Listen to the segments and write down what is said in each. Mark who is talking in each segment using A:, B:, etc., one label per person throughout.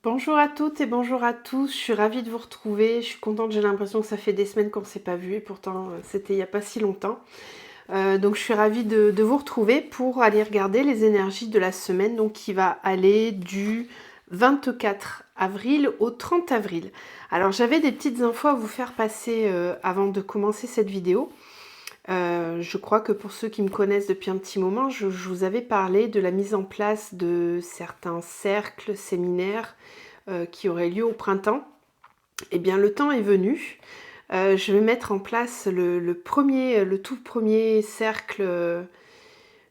A: Bonjour à toutes et bonjour à tous, je suis ravie de vous retrouver, je suis contente, j'ai l'impression que ça fait des semaines qu'on ne s'est pas vu et pourtant c'était il n'y a pas si longtemps. Donc je suis ravie de vous retrouver pour aller regarder les énergies de la semaine donc qui va aller du 24 avril au 30 avril. Alors j'avais des petites infos à vous faire passer avant de commencer cette vidéo. Je crois que pour ceux qui me connaissent depuis un petit moment, je vous avais parlé de la mise en place de certains cercles, séminaires qui auraient lieu au printemps. Eh bien, le temps est venu. Je vais mettre en place le tout premier cercle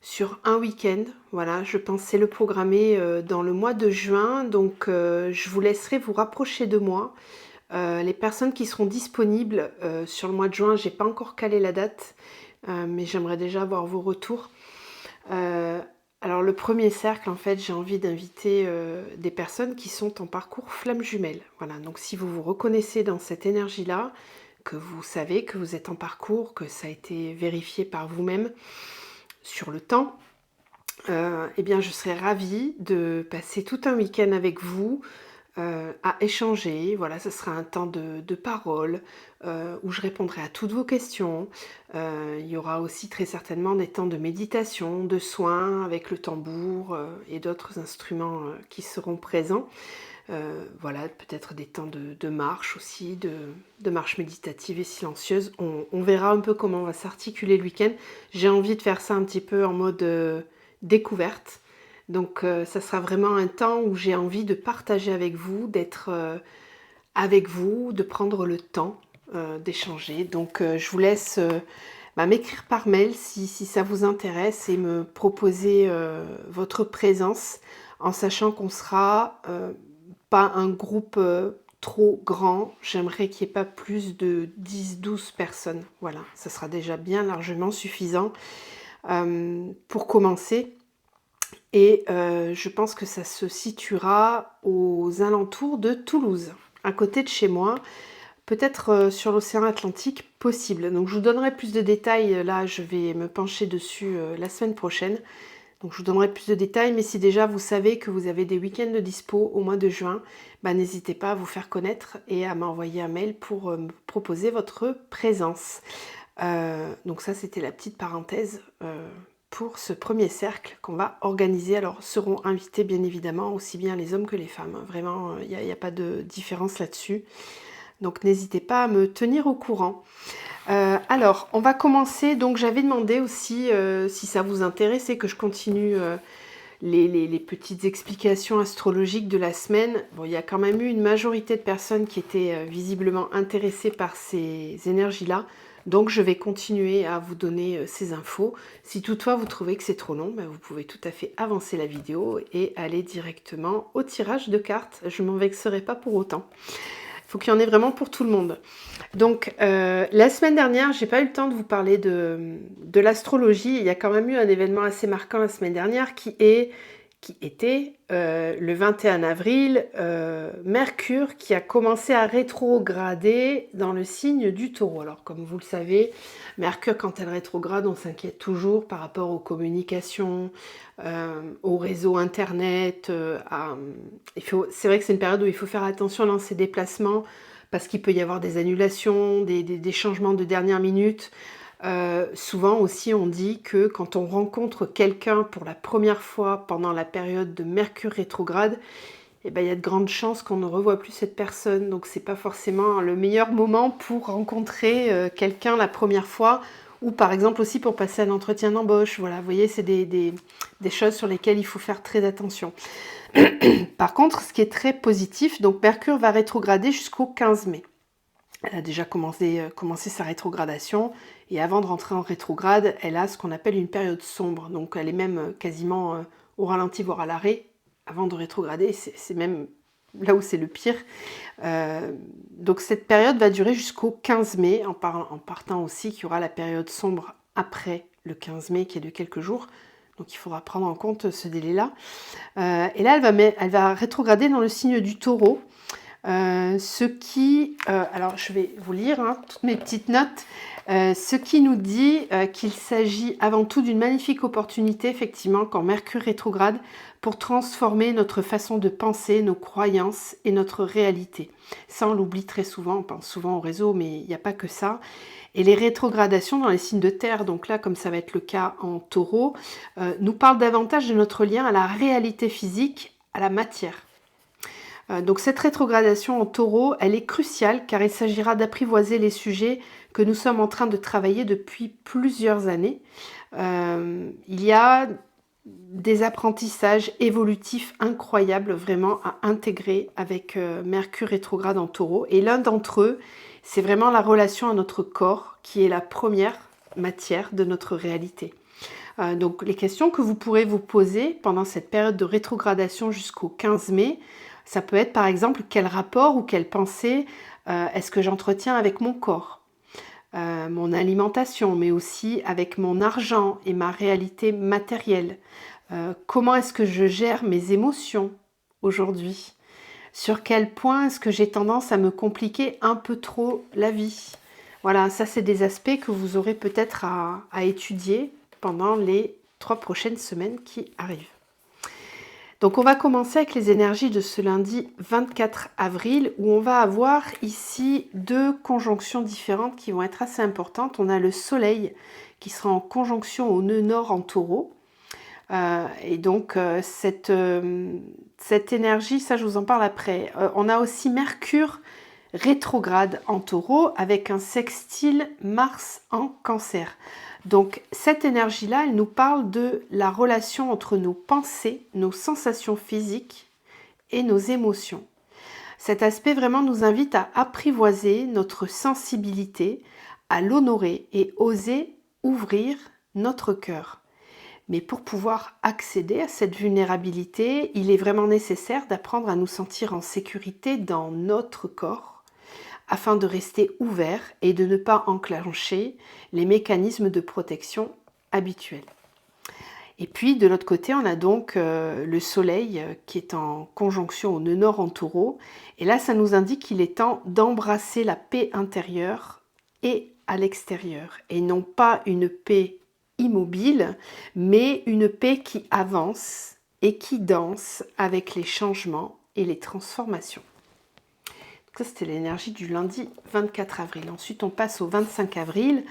A: sur un week-end. Voilà, je pensais le programmer dans le mois de juin. Donc, je vous laisserai vous rapprocher de moi. Les personnes qui seront disponibles sur le mois de juin, j'ai pas encore calé la date, mais j'aimerais déjà avoir vos retours. Alors le premier cercle, en fait, j'ai envie d'inviter des personnes qui sont en parcours flamme jumelle. Voilà, donc si vous vous reconnaissez dans cette énergie-là, que vous savez que vous êtes en parcours, que ça a été vérifié par vous-même sur le temps, eh bien je serais ravie de passer tout un week-end avec vous, à échanger. Voilà, ce sera un temps de parole où je répondrai à toutes vos questions. Il y aura aussi très certainement des temps de méditation, de soins avec le tambour et d'autres instruments qui seront présents. Voilà, peut-être des temps de marche aussi, de marche méditative et silencieuse. On verra un peu comment on va s'articuler le week-end. J'ai envie de faire ça un petit peu en mode découverte. Donc ça sera vraiment un temps où j'ai envie de partager avec vous, d'être avec vous, de prendre le temps d'échanger. Donc je vous laisse m'écrire par mail si ça vous intéresse et me proposer votre présence en sachant qu'on sera pas un groupe trop grand. J'aimerais qu'il n'y ait pas plus de 10-12 personnes. Voilà, ça sera déjà bien largement suffisant pour commencer. Et je pense que ça se situera aux alentours de Toulouse, à côté de chez moi, peut-être sur l'océan Atlantique, possible. Donc je vous donnerai plus de détails, là je vais me pencher dessus la semaine prochaine. Donc je vous donnerai plus de détails, mais si déjà vous savez que vous avez des week-ends de dispo au mois de juin, n'hésitez pas à vous faire connaître et à m'envoyer un mail pour me proposer votre présence. Donc ça c'était la petite parenthèse pour ce premier cercle qu'on va organiser. Alors seront invités bien évidemment aussi bien les hommes que les femmes. Vraiment, il n'y a pas de différence là-dessus. Donc n'hésitez pas à me tenir au courant. Alors, on va commencer. Donc j'avais demandé aussi si ça vous intéressait que je continue les petites explications astrologiques de la semaine. Bon, il y a quand même eu une majorité de personnes qui étaient visiblement intéressées par ces énergies-là. Donc je vais continuer à vous donner ces infos. Si toutefois vous trouvez que c'est trop long, vous pouvez tout à fait avancer la vidéo et aller directement au tirage de cartes. Je ne m'en vexerai pas pour autant. Il faut qu'il y en ait vraiment pour tout le monde. Donc la semaine dernière, j'ai pas eu le temps de vous parler de l'astrologie. Il y a quand même eu un événement assez marquant la semaine dernière qui était le 21 avril, Mercure qui a commencé à rétrograder dans le signe du Taureau. Alors comme vous le savez, Mercure quand elle rétrograde, on s'inquiète toujours par rapport aux communications, au réseau internet. C'est vrai que c'est une période où il faut faire attention dans ses déplacements parce qu'il peut y avoir des annulations, des changements de dernière minute. Souvent aussi on dit que quand on rencontre quelqu'un pour la première fois pendant la période de Mercure rétrograde, il y a de grandes chances qu'on ne revoie plus cette personne. Donc c'est pas forcément le meilleur moment pour rencontrer quelqu'un la première fois, ou par exemple aussi pour passer un entretien d'embauche. Voilà, vous voyez, c'est des choses sur lesquelles il faut faire très attention. Par contre, ce qui est très positif, donc Mercure va rétrograder jusqu'au 15 mai. Elle a déjà commencé sa rétrogradation et avant de rentrer en rétrograde, elle a ce qu'on appelle une période sombre. Donc elle est même quasiment au ralenti, voire à l'arrêt avant de rétrograder. C'est même là où c'est le pire. Donc cette période va durer jusqu'au 15 mai, en partant aussi qu'il y aura la période sombre après le 15 mai qui est de quelques jours. Donc il faudra prendre en compte ce délai-là. Et là, elle va rétrograder dans le signe du Taureau. Ce qui, alors je vais vous lire toutes mes petites notes, ce qui nous dit qu'il s'agit avant tout d'une magnifique opportunité, effectivement, quand Mercure rétrograde, pour transformer notre façon de penser, nos croyances et notre réalité. Ça, on l'oublie très souvent, on pense souvent au réseau, mais il n'y a pas que ça. Et les rétrogradations dans les signes de terre, donc là, comme ça va être le cas en taureau, nous parlent davantage de notre lien à la réalité physique, à la matière. Donc cette rétrogradation en taureau, elle est cruciale car il s'agira d'apprivoiser les sujets que nous sommes en train de travailler depuis plusieurs années. Il y a des apprentissages évolutifs incroyables vraiment à intégrer avec Mercure rétrograde en taureau. Et l'un d'entre eux, c'est vraiment la relation à notre corps qui est la première matière de notre réalité. Donc les questions que vous pourrez vous poser pendant cette période de rétrogradation jusqu'au 15 mai, ça peut être par exemple quel rapport ou quelle pensée est-ce que j'entretiens avec mon corps, mon alimentation, mais aussi avec mon argent et ma réalité matérielle. Comment est-ce que je gère mes émotions aujourd'hui? Sur quel point est-ce que j'ai tendance à me compliquer un peu trop la vie? Voilà, ça c'est des aspects que vous aurez peut-être à étudier pendant les 3 prochaines semaines qui arrivent. Donc on va commencer avec les énergies de ce lundi 24 avril où on va avoir ici 2 conjonctions différentes qui vont être assez importantes. On a le soleil qui sera en conjonction au nœud nord en taureau. Et donc cette énergie, ça je vous en parle après. On a aussi Mercure rétrograde en taureau avec un sextile Mars en cancer. Donc cette énergie-là, elle nous parle de la relation entre nos pensées, nos sensations physiques et nos émotions. Cet aspect vraiment nous invite à apprivoiser notre sensibilité, à l'honorer et oser ouvrir notre cœur. Mais pour pouvoir accéder à cette vulnérabilité, il est vraiment nécessaire d'apprendre à nous sentir en sécurité dans notre corps afin de rester ouvert et de ne pas enclencher les mécanismes de protection habituels. Et puis de l'autre côté, on a donc le soleil qui est en conjonction au nœud nord en taureau. Et là, ça nous indique qu'il est temps d'embrasser la paix intérieure et à l'extérieur. Et non pas une paix immobile, mais une paix qui avance et qui danse avec les changements et les transformations. Ça, c'était l'énergie du lundi 24 avril. Ensuite, on passe au 25 avril.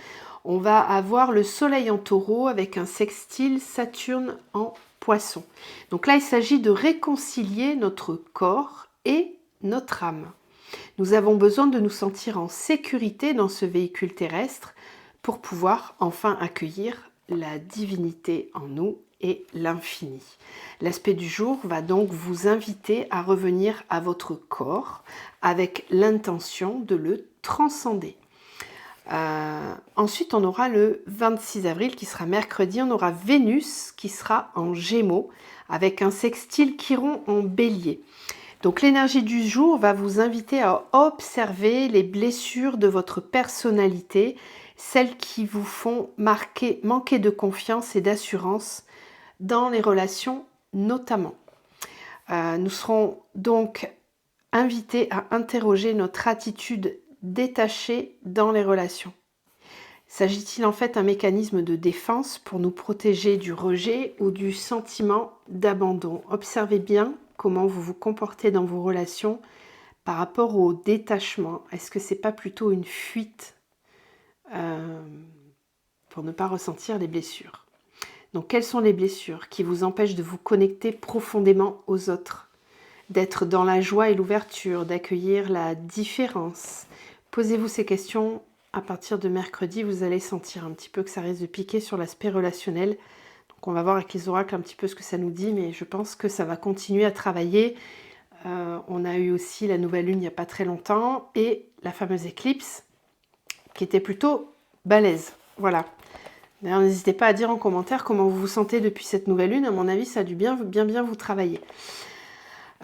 A: On va avoir le soleil en taureau avec un sextile Saturne en poisson. Donc là, il s'agit de réconcilier notre corps et notre âme. Nous avons besoin de nous sentir en sécurité dans ce véhicule terrestre pour pouvoir enfin accueillir la divinité en nous et l'infini. L'aspect du jour va donc vous inviter à revenir à votre corps avec l'intention de le transcender. Ensuite, on aura le 26 avril qui sera mercredi, on aura Vénus qui sera en Gémeaux avec un sextile Chiron en Bélier. Donc l'énergie du jour va vous inviter à observer les blessures de votre personnalité, celles qui vous font manquer de confiance et d'assurance dans les relations notamment. Nous serons donc invités à interroger notre attitude détachée dans les relations. S'agit-il en fait d'un mécanisme de défense pour nous protéger du rejet ou du sentiment d'abandon? Observez bien comment vous vous comportez dans vos relations par rapport au détachement. Est-ce que c'est pas plutôt une fuite pour ne pas ressentir les blessures? Donc, quelles sont les blessures qui vous empêchent de vous connecter profondément aux autres, d'être dans la joie et l'ouverture, d'accueillir la différence? Posez-vous ces questions à partir de mercredi. Vous allez sentir un petit peu que ça risque de piquer sur l'aspect relationnel. Donc, on va voir avec les oracles un petit peu ce que ça nous dit, mais je pense que ça va continuer à travailler. On a eu aussi la nouvelle lune il n'y a pas très longtemps et la fameuse éclipse qui était plutôt balèze. Voilà. D'ailleurs, n'hésitez pas à dire en commentaire comment vous vous sentez depuis cette nouvelle lune. À mon avis, ça a dû bien vous travailler.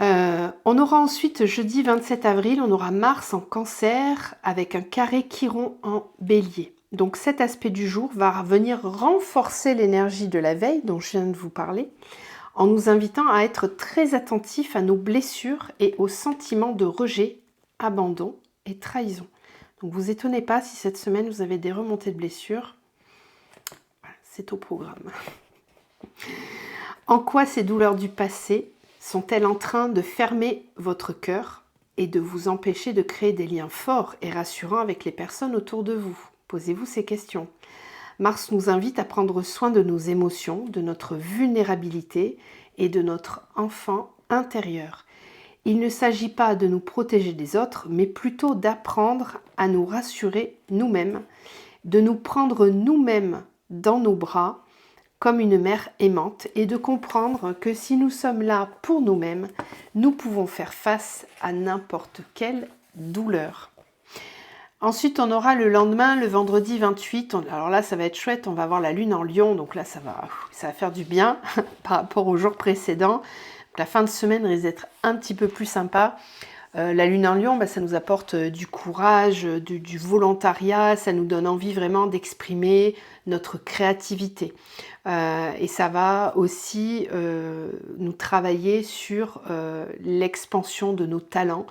A: On aura ensuite, jeudi 27 avril, on aura Mars en Cancer avec un carré Chiron en Bélier. Donc cet aspect du jour va venir renforcer l'énergie de la veille dont je viens de vous parler, en nous invitant à être très attentifs à nos blessures et aux sentiments de rejet, abandon et trahison. Donc vous étonnez pas si cette semaine vous avez des remontées de blessures. C'est au programme. En quoi ces douleurs du passé sont-elles en train de fermer votre cœur et de vous empêcher de créer des liens forts et rassurants avec les personnes autour de vous? Posez-vous ces questions. Mars nous invite à prendre soin de nos émotions, de notre vulnérabilité et de notre enfant intérieur. Il ne s'agit pas de nous protéger des autres, mais plutôt d'apprendre à nous rassurer nous-mêmes, de nous prendre nous-mêmes dans nos bras comme une mère aimante et de comprendre que si nous sommes là pour nous-mêmes, nous pouvons faire face à n'importe quelle douleur. Ensuite, on aura le lendemain, le vendredi 28. Alors là, ça va être chouette. On va avoir la lune en Lion. Donc là, ça va faire du bien par rapport au jour précédent. Donc la fin de semaine risque d'être un petit peu plus sympa. La lune en Lion, ça nous apporte du courage, du volontariat. Ça nous donne envie vraiment d'exprimer notre créativité. Et ça va aussi nous travailler sur l'expansion de nos talents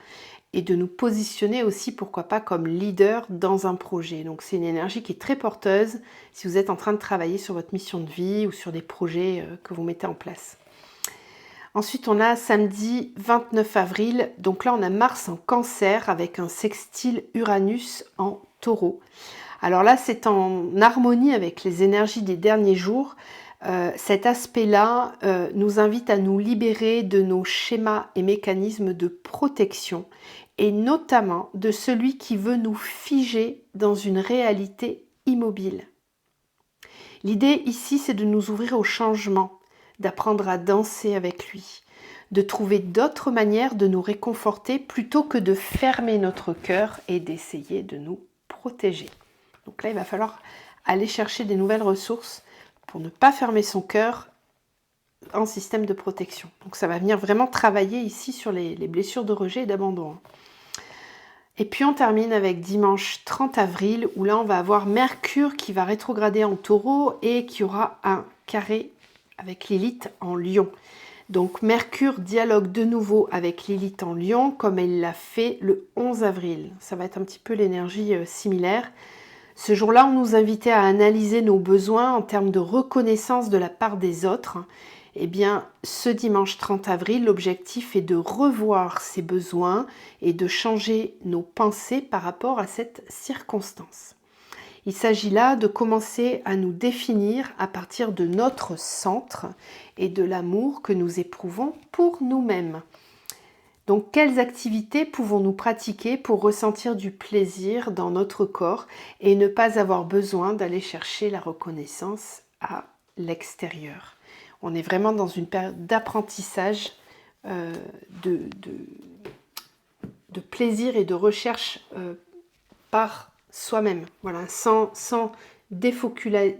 A: et de nous positionner aussi, pourquoi pas, comme leader dans un projet. Donc c'est une énergie qui est très porteuse si vous êtes en train de travailler sur votre mission de vie ou sur des projets que vous mettez en place. Ensuite, on a samedi 29 avril. Donc là, on a Mars en Cancer avec un sextile Uranus en Taureau. Alors là, c'est en harmonie avec les énergies des derniers jours. Cet aspect-là nous invite à nous libérer de nos schémas et mécanismes de protection et notamment de celui qui veut nous figer dans une réalité immobile. L'idée ici, c'est de nous ouvrir au changement, d'apprendre à danser avec lui, de trouver d'autres manières de nous réconforter plutôt que de fermer notre cœur et d'essayer de nous protéger. Donc là, il va falloir aller chercher des nouvelles ressources pour ne pas fermer son cœur en système de protection. Donc ça va venir vraiment travailler ici sur les blessures de rejet et d'abandon. Et puis on termine avec dimanche 30 avril où là on va avoir Mercure qui va rétrograder en Taureau et qui aura un carré avec Lilith en Lion. Donc Mercure dialogue de nouveau avec Lilith en Lion comme elle l'a fait le 11 avril. Ça va être un petit peu l'énergie similaire. Ce jour-là, on nous invitait à analyser nos besoins en termes de reconnaissance de la part des autres. Eh bien, ce dimanche 30 avril, l'objectif est de revoir ces besoins et de changer nos pensées par rapport à cette circonstance. Il s'agit là de commencer à nous définir à partir de notre centre et de l'amour que nous éprouvons pour nous-mêmes. Donc, quelles activités pouvons-nous pratiquer pour ressentir du plaisir dans notre corps et ne pas avoir besoin d'aller chercher la reconnaissance à l'extérieur? On est vraiment dans une période d'apprentissage, de plaisir et de recherche par soi-même, voilà, sans défocuser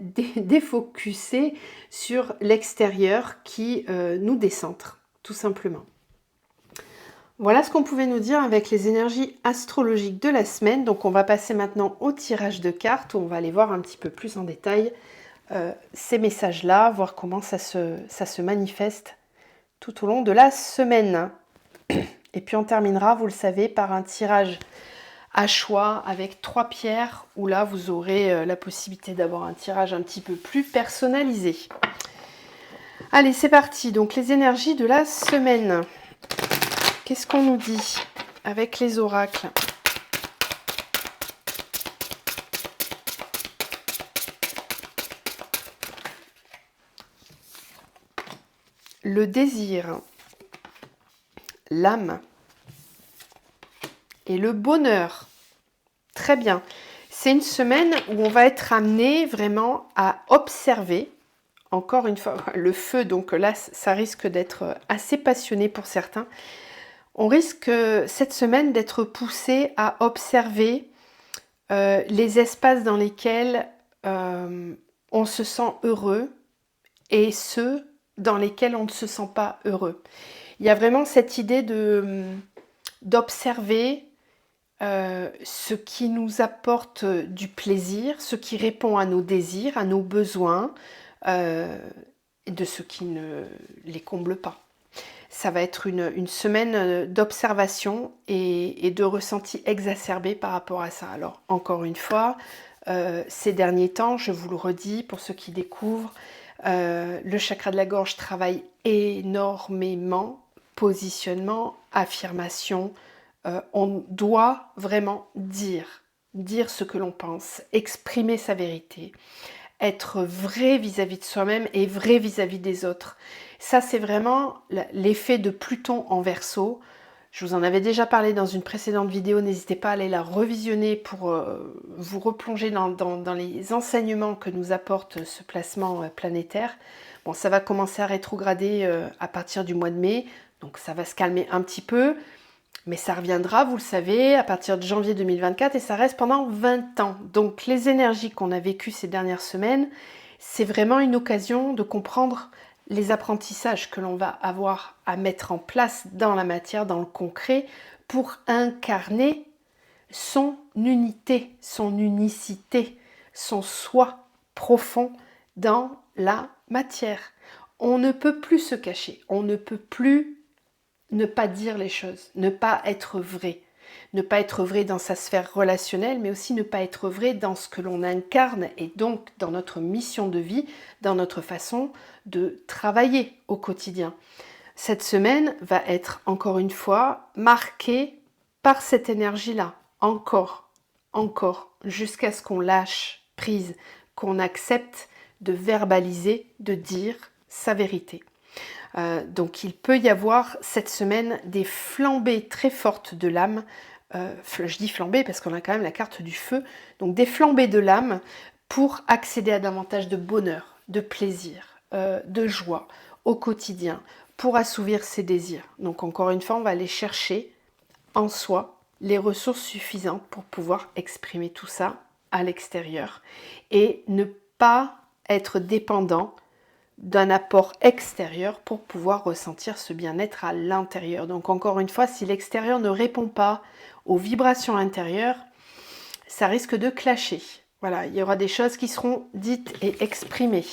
A: sur l'extérieur qui nous décentre, tout simplement. Voilà ce qu'on pouvait nous dire avec les énergies astrologiques de la semaine. Donc on va passer maintenant au tirage de cartes où on va aller voir un petit peu plus en détail ces messages-là, voir comment ça se manifeste tout au long de la semaine. Et puis on terminera, vous le savez, par un tirage à choix avec 3 pierres où là vous aurez la possibilité d'avoir un tirage un petit peu plus personnalisé. Allez, c'est parti. Donc les énergies de la semaine. Qu'est-ce qu'on nous dit avec les oracles? Le désir, l'âme et le bonheur. Très bien. C'est une semaine où on va être amené vraiment à observer. Encore une fois, le feu, donc là, ça risque d'être assez passionné pour certains. On risque cette semaine d'être poussé à observer les espaces dans lesquels on se sent heureux et ceux dans lesquels on ne se sent pas heureux. Il y a vraiment cette idée d'observer ce qui nous apporte du plaisir, ce qui répond à nos désirs, à nos besoins, et de ce qui ne les comble pas. Ça va être une semaine d'observation et de ressenti exacerbé par rapport à ça. Alors, encore une fois, ces derniers temps, je vous le redis, pour ceux qui découvrent, Le chakra de la gorge travaille énormément. Positionnement, affirmation. On doit vraiment dire ce que l'on pense, exprimer sa vérité, être vrai vis-à-vis de soi-même et vrai vis-à-vis des autres. Ça, c'est vraiment l'effet de Pluton en Verseau. Je vous en avais déjà parlé dans une précédente vidéo, n'hésitez pas à aller la revisionner pour vous replonger dans les enseignements que nous apporte ce placement planétaire. Bon, ça va commencer à rétrograder à partir du mois de mai, donc ça va se calmer un petit peu, mais ça reviendra, vous le savez, à partir de janvier 2024 et ça reste pendant 20 ans. Donc les énergies qu'on a vécues ces dernières semaines, c'est vraiment une occasion de comprendre les apprentissages que l'on va avoir à mettre en place dans la matière, dans le concret, pour incarner son unité, son unicité, son soi profond dans la matière. On ne peut plus se cacher, on ne peut plus ne pas dire les choses, ne pas être vrai. Ne pas être vrai dans sa sphère relationnelle, mais aussi ne pas être vrai dans ce que l'on incarne et donc dans notre mission de vie, dans notre façon de travailler au quotidien. Cette semaine va être encore une fois marquée par cette énergie-là, encore, jusqu'à ce qu'on lâche prise, qu'on accepte de verbaliser, de dire sa vérité. Donc il peut y avoir cette semaine des flambées très fortes de l'âme. Je dis flambées parce qu'on a quand même la carte du feu. Donc des flambées de l'âme pour accéder à davantage de bonheur, de plaisir, de joie au quotidien, pour assouvir ses désirs. Donc encore une fois, on va aller chercher en soi les ressources suffisantes pour pouvoir exprimer tout ça à l'extérieur et ne pas être dépendant d'un apport extérieur pour pouvoir ressentir ce bien-être à l'intérieur. Donc encore une fois, si l'extérieur ne répond pas aux vibrations intérieures, ça risque de clasher. Voilà, il y aura des choses qui seront dites et exprimées.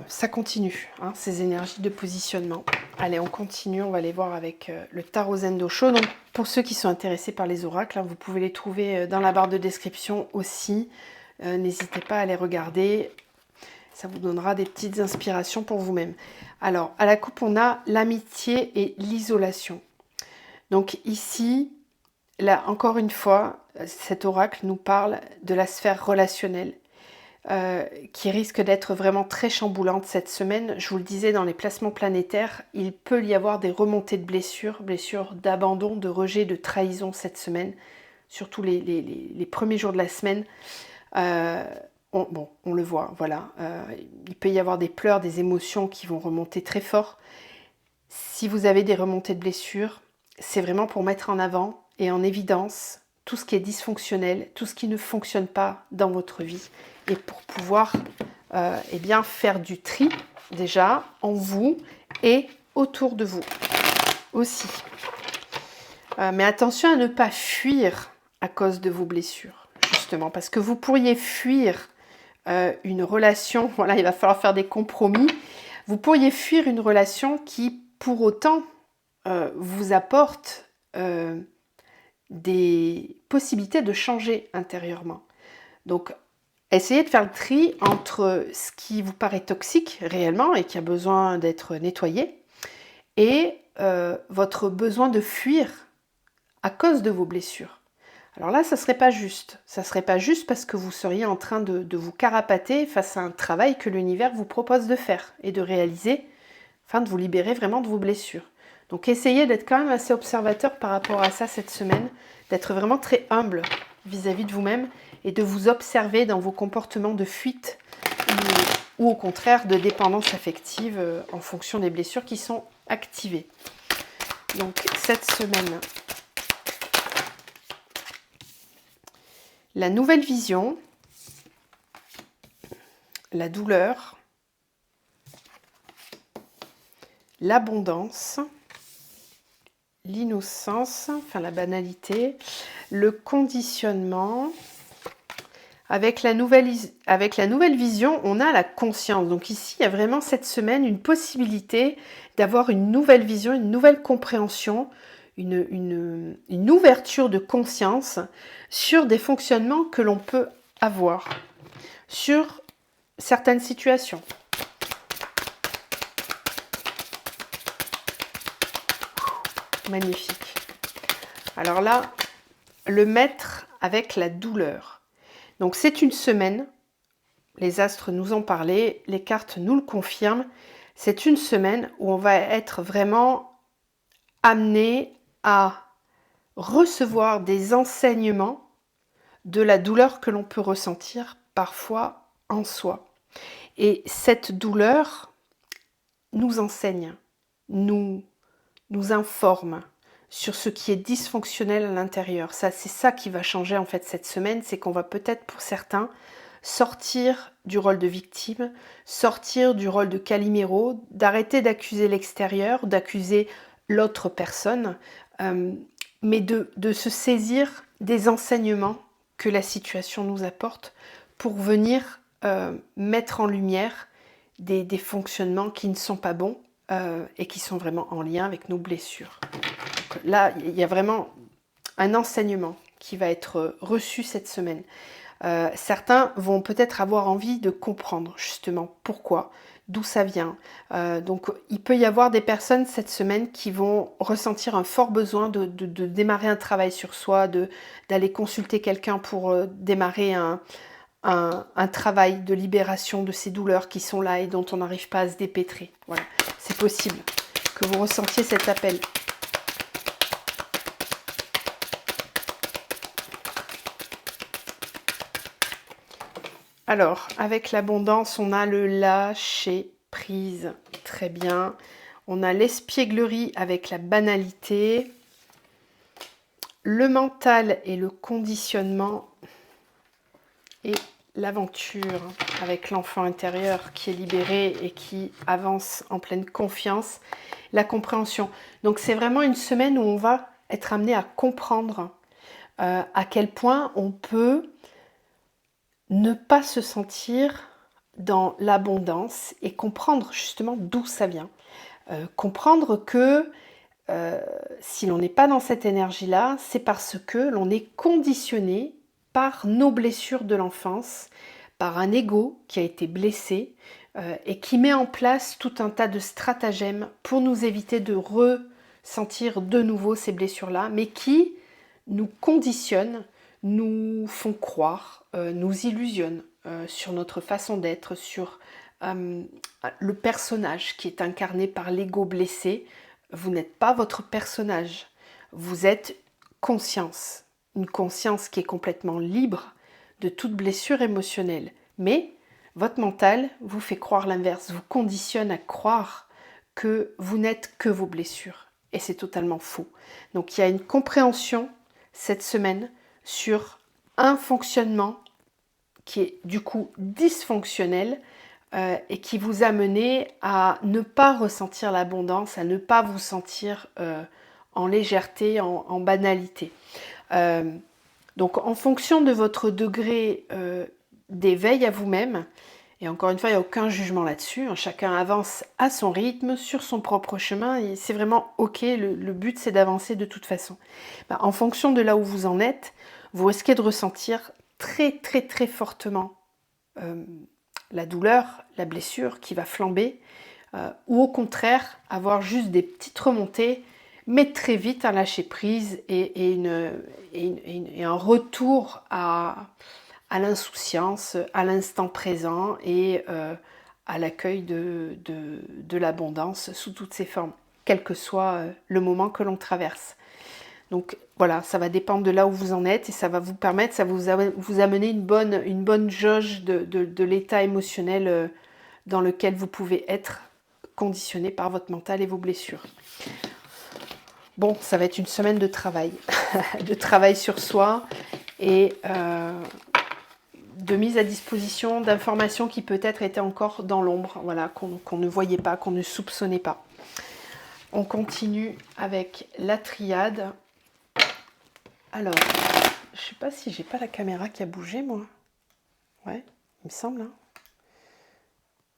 A: Ça continue, hein, ces énergies de positionnement. Allez, on continue, on va les voir avec le Tarot Zen d'Osho. Donc, pour ceux qui sont intéressés par les oracles, hein, vous pouvez les trouver dans la barre de description aussi. N'hésitez pas à les regarder, ça vous donnera des petites inspirations pour vous-même. Alors, à la coupe, on a l'amitié et l'isolation. Donc ici, là, encore une fois, cet oracle nous parle de la sphère relationnelle qui risque d'être vraiment très chamboulante cette semaine. Je vous le disais, dans les placements planétaires, il peut y avoir des remontées de blessures d'abandon, de rejet, de trahison cette semaine, surtout les premiers jours de la semaine. On le voit, voilà. Il peut y avoir des pleurs, des émotions qui vont remonter très fort. Si vous avez des remontées de blessures, c'est vraiment pour mettre en avant et en évidence tout ce qui est dysfonctionnel, tout ce qui ne fonctionne pas dans votre vie, et pour pouvoir eh bien, faire du tri déjà en vous et autour de vous aussi. Mais attention à ne pas fuir à cause de vos blessures, justement, parce que vous pourriez fuir une relation, voilà, il va falloir faire des compromis, vous pourriez fuir une relation qui, pour autant, vous apporte des possibilités de changer intérieurement. Donc, essayez de faire le tri entre ce qui vous paraît toxique réellement et qui a besoin d'être nettoyé et votre besoin de fuir à cause de vos blessures. Alors là, ça ne serait pas juste. Ça ne serait pas juste parce que vous seriez en train de vous carapater face à un travail que l'univers vous propose de faire et de réaliser afin de vous libérer vraiment de vos blessures. Donc essayez d'être quand même assez observateur par rapport à ça cette semaine, d'être vraiment très humble vis-à-vis de vous-même et de vous observer dans vos comportements de fuite ou au contraire de dépendance affective en fonction des blessures qui sont activées. Donc cette semaine, la nouvelle vision, la douleur, l'abondance, l'innocence, enfin la banalité, le conditionnement. Avec la nouvelle vision, on a la conscience. Donc ici, il y a vraiment cette semaine une possibilité d'avoir une nouvelle vision, une nouvelle compréhension, une ouverture de conscience sur des fonctionnements que l'on peut avoir, sur certaines situations. Magnifique. Alors là, le maître avec la douleur. Donc c'est une semaine, les astres nous ont parlé, les cartes nous le confirment, c'est une semaine où on va être vraiment amené à recevoir des enseignements de la douleur que l'on peut ressentir parfois en soi. Et cette douleur nous enseigne, nous informe sur ce qui est dysfonctionnel à l'intérieur. C'est ça qui va changer en fait cette semaine, c'est qu'on va peut-être pour certains sortir du rôle de victime, sortir du rôle de Calimero, d'arrêter d'accuser l'extérieur, d'accuser l'autre personne, mais de se saisir des enseignements que la situation nous apporte pour venir mettre en lumière des fonctionnements qui ne sont pas bons et qui sont vraiment en lien avec nos blessures. Donc là, il y a vraiment un enseignement qui va être reçu cette semaine. Certains vont peut-être avoir envie de comprendre justement pourquoi, d'où ça vient. Donc il peut y avoir des personnes cette semaine qui vont ressentir un fort besoin de démarrer un travail sur soi, d'aller consulter quelqu'un pour démarrer un travail de libération de ces douleurs qui sont là et dont on n'arrive pas à se dépêtrer. Voilà, c'est possible que vous ressentiez cet appel. Alors, avec l'abondance, on a le lâcher prise. Très bien. On a l'espièglerie avec la banalité. Le mental et le conditionnement. Et l'aventure avec l'enfant intérieur qui est libéré et qui avance en pleine confiance. La compréhension. Donc, c'est vraiment une semaine où on va être amené à comprendre à quel point on peut ne pas se sentir dans l'abondance et comprendre justement d'où ça vient. Comprendre que si l'on n'est pas dans cette énergie-là, c'est parce que l'on est conditionné par nos blessures de l'enfance, par un ego qui a été blessé et qui met en place tout un tas de stratagèmes pour nous éviter de ressentir de nouveau ces blessures-là, mais qui nous conditionnent, nous font croire, nous illusionnent sur notre façon d'être, sur le personnage qui est incarné par l'ego blessé. Vous n'êtes pas votre personnage, vous êtes conscience, une conscience qui est complètement libre de toute blessure émotionnelle. Mais votre mental vous fait croire l'inverse, vous conditionne à croire que vous n'êtes que vos blessures. Et c'est totalement faux. Donc il y a une compréhension cette semaine sur un fonctionnement qui est du coup dysfonctionnel et qui vous a mené à ne pas ressentir l'abondance, à ne pas vous sentir en légèreté, en banalité. Donc en fonction de votre degré d'éveil à vous-même, et encore une fois, il n'y a aucun jugement là-dessus, hein, chacun avance à son rythme, sur son propre chemin, et c'est vraiment ok, le but c'est d'avancer de toute façon. En fonction de là où vous en êtes, vous risquez de ressentir très très très fortement la douleur, la blessure qui va flamber, ou au contraire avoir juste des petites remontées, mais très vite un lâcher prise et un retour à l'insouciance, à l'instant présent et à l'accueil de l'abondance sous toutes ses formes, quel que soit le moment que l'on traverse. Donc voilà, ça va dépendre de là où vous en êtes et ça va vous permettre, ça vous amener une bonne jauge de l'état émotionnel dans lequel vous pouvez être conditionné par votre mental et vos blessures. Bon, ça va être une semaine de travail, de travail sur soi et de mise à disposition d'informations qui peut-être étaient encore dans l'ombre, voilà, qu'on ne voyait pas, qu'on ne soupçonnait pas. On continue avec la triade. Alors, je ne sais pas si j'ai pas la caméra qui a bougé, moi. Ouais, il me semble. Hein.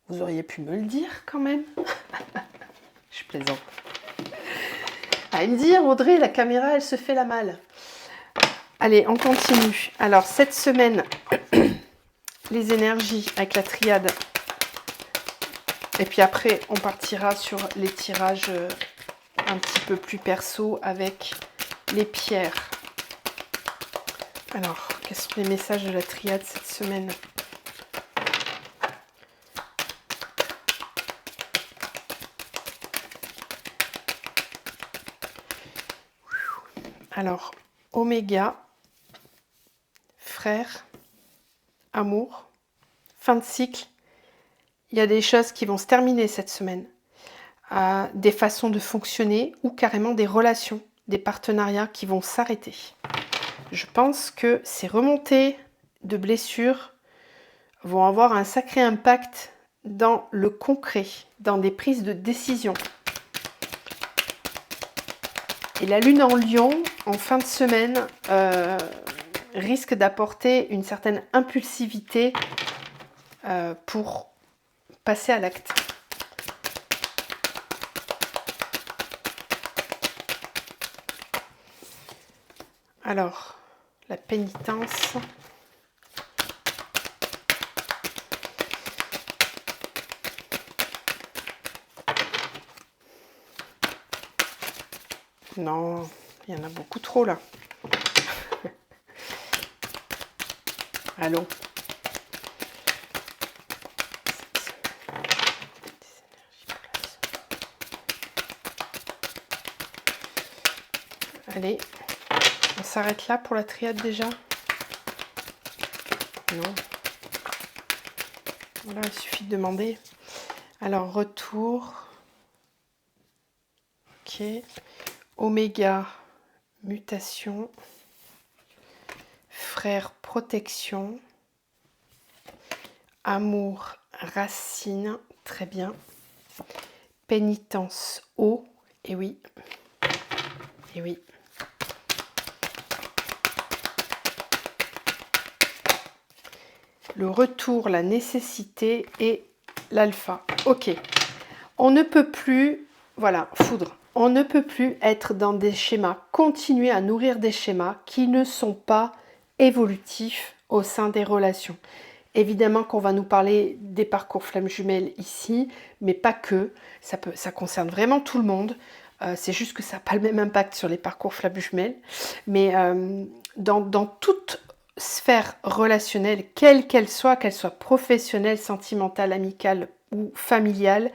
A: Vous auriez pu me le dire quand même. Je plaisante. Allez me dire, Audrey, la caméra, elle se fait la malle. Allez, on continue. Alors, cette semaine, les énergies avec la triade. Et puis après, on partira sur les tirages un petit peu plus perso avec les pierres. Alors, quels sont les messages de la triade cette semaine? Alors, Oméga, frère, amour, fin de cycle. Il y a des choses qui vont se terminer cette semaine. Des façons de fonctionner ou carrément des relations, des partenariats qui vont s'arrêter. Je pense que ces remontées de blessures vont avoir un sacré impact dans le concret, dans des prises de décision. Et la lune en Lion, en fin de semaine, risque d'apporter une certaine impulsivité pour passer à l'acte. Alors, la pénitence. Non, il y en a beaucoup trop là. Allons. Allez, on s'arrête là pour la triade déjà? Non. Voilà, il suffit de demander. Alors, retour. Ok. Oméga, mutation. Frère, protection. Amour, racine. Très bien. Pénitence, eau. Et oui. Et oui. Le retour, la nécessité et l'alpha. Ok. On ne peut plus, voilà, foudre. On ne peut plus être dans des schémas, continuer à nourrir des schémas qui ne sont pas évolutifs au sein des relations. Évidemment qu'on va nous parler des parcours flammes jumelles ici, mais pas que. Ça concerne vraiment tout le monde. C'est juste que ça n'a pas le même impact sur les parcours flammes jumelles. Mais dans toute sphère relationnelle, quelle qu'elle soit professionnelle, sentimentale, amicale ou familiale,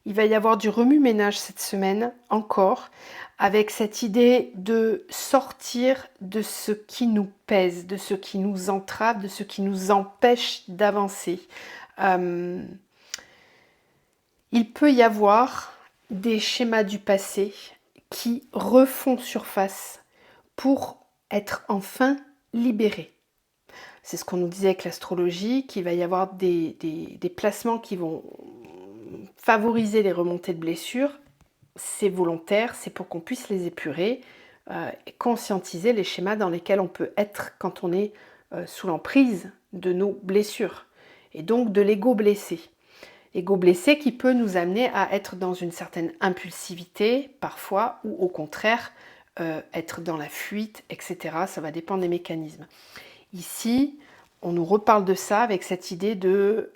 A: il va y avoir du remue-ménage cette semaine encore, avec cette idée de sortir de ce qui nous pèse, de ce qui nous entrave, de ce qui nous empêche d'avancer. Il peut y avoir des schémas du passé qui refont surface pour être enfin libérés. C'est ce qu'on nous disait avec l'astrologie, qu'il va y avoir des placements qui vont favoriser les remontées de blessures. C'est volontaire, c'est pour qu'on puisse les épurer et conscientiser les schémas dans lesquels on peut être quand on est sous l'emprise de nos blessures et donc de l'ego blessé. Ego blessé qui peut nous amener à être dans une certaine impulsivité parfois ou au contraire être dans la fuite, etc. Ça va dépendre des mécanismes. Ici, on nous reparle de ça avec cette idée de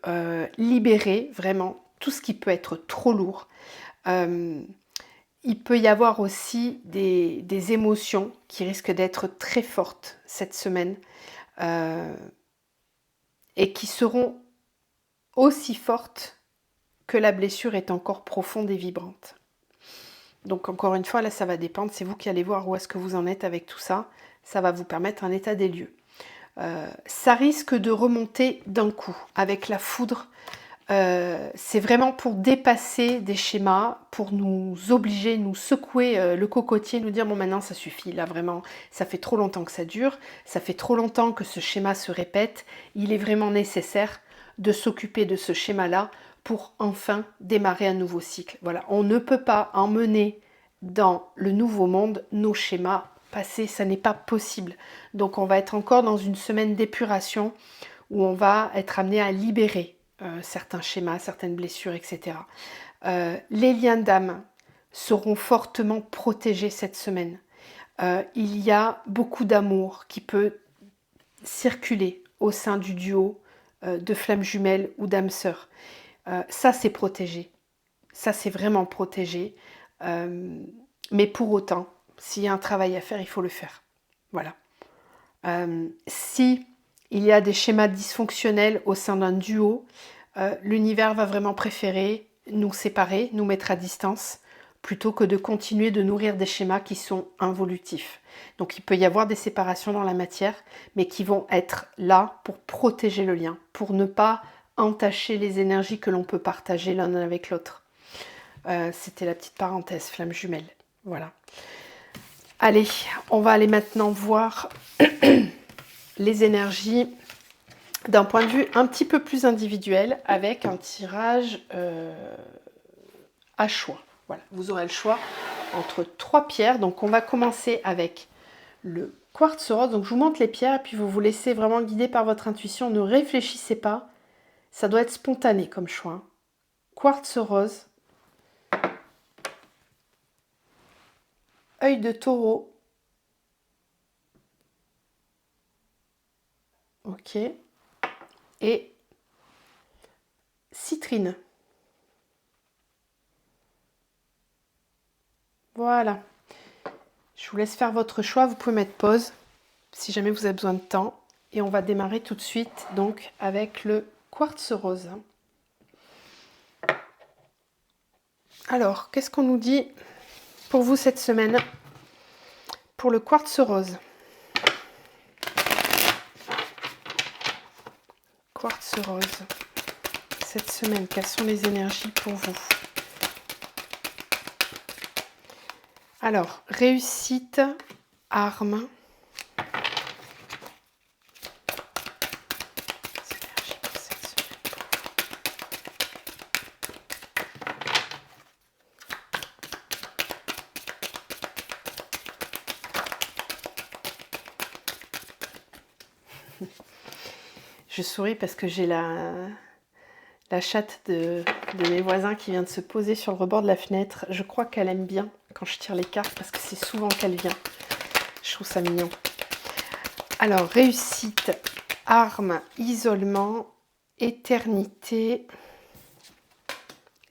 A: libérer vraiment tout ce qui peut être trop lourd. Il peut y avoir aussi des émotions qui risquent d'être très fortes cette semaine et qui seront aussi fortes que la blessure est encore profonde et vibrante. Donc encore une fois, là ça va dépendre, c'est vous qui allez voir où est-ce que vous en êtes avec tout ça. Ça va vous permettre un état des lieux. Ça risque de remonter d'un coup avec la foudre. C'est vraiment pour dépasser des schémas, pour nous obliger, nous secouer le cocotier, nous dire bon maintenant ça suffit, là vraiment ça fait trop longtemps que ça dure, ça fait trop longtemps que ce schéma se répète, il est vraiment nécessaire de s'occuper de ce schéma-là pour enfin démarrer un nouveau cycle. Voilà, on ne peut pas emmener dans le nouveau monde nos schémas passés, ça n'est pas possible. Donc on va être encore dans une semaine d'épuration où on va être amené à libérer certains schémas, certaines blessures, etc. Les liens d'âme seront fortement protégés cette semaine. Il y a beaucoup d'amour qui peut circuler au sein du duo de flammes jumelles ou d'âmes sœurs. Ça, c'est protégé. Ça, c'est vraiment protégé. Mais pour autant, s'il y a un travail à faire, il faut le faire. Voilà. Si il y a des schémas dysfonctionnels au sein d'un duo, l'univers va vraiment préférer nous séparer, nous mettre à distance, plutôt que de continuer de nourrir des schémas qui sont involutifs. Donc il peut y avoir des séparations dans la matière, mais qui vont être là pour protéger le lien, pour ne pas entacher les énergies que l'on peut partager l'un avec l'autre. C'était la petite parenthèse, flamme jumelle. Voilà. Allez, on va aller maintenant voir les énergies d'un point de vue un petit peu plus individuel avec un tirage à choix. Voilà, vous aurez le choix entre 3 pierres. Donc on va commencer avec le quartz rose. Donc je vous montre les pierres et puis vous vous laissez vraiment guider par votre intuition. Ne réfléchissez pas, ça doit être spontané comme choix. Hein. Quartz rose, œil de taureau, ok, et citrine. Voilà. Je vous laisse faire votre choix. Vous pouvez mettre pause si jamais vous avez besoin de temps. Et on va démarrer tout de suite donc avec le quartz rose. Alors, qu'est-ce qu'on nous dit pour vous cette semaine pour le quartz rose? Quartz rose. Cette semaine, quelles sont les énergies pour vous? Alors, réussite, arme. Je souris parce que j'ai la chatte de mes voisins qui vient de se poser sur le rebord de la fenêtre. Je crois qu'elle aime bien quand je tire les cartes parce que c'est souvent qu'elle vient. Je trouve ça mignon. Alors, réussite, arme, isolement, éternité,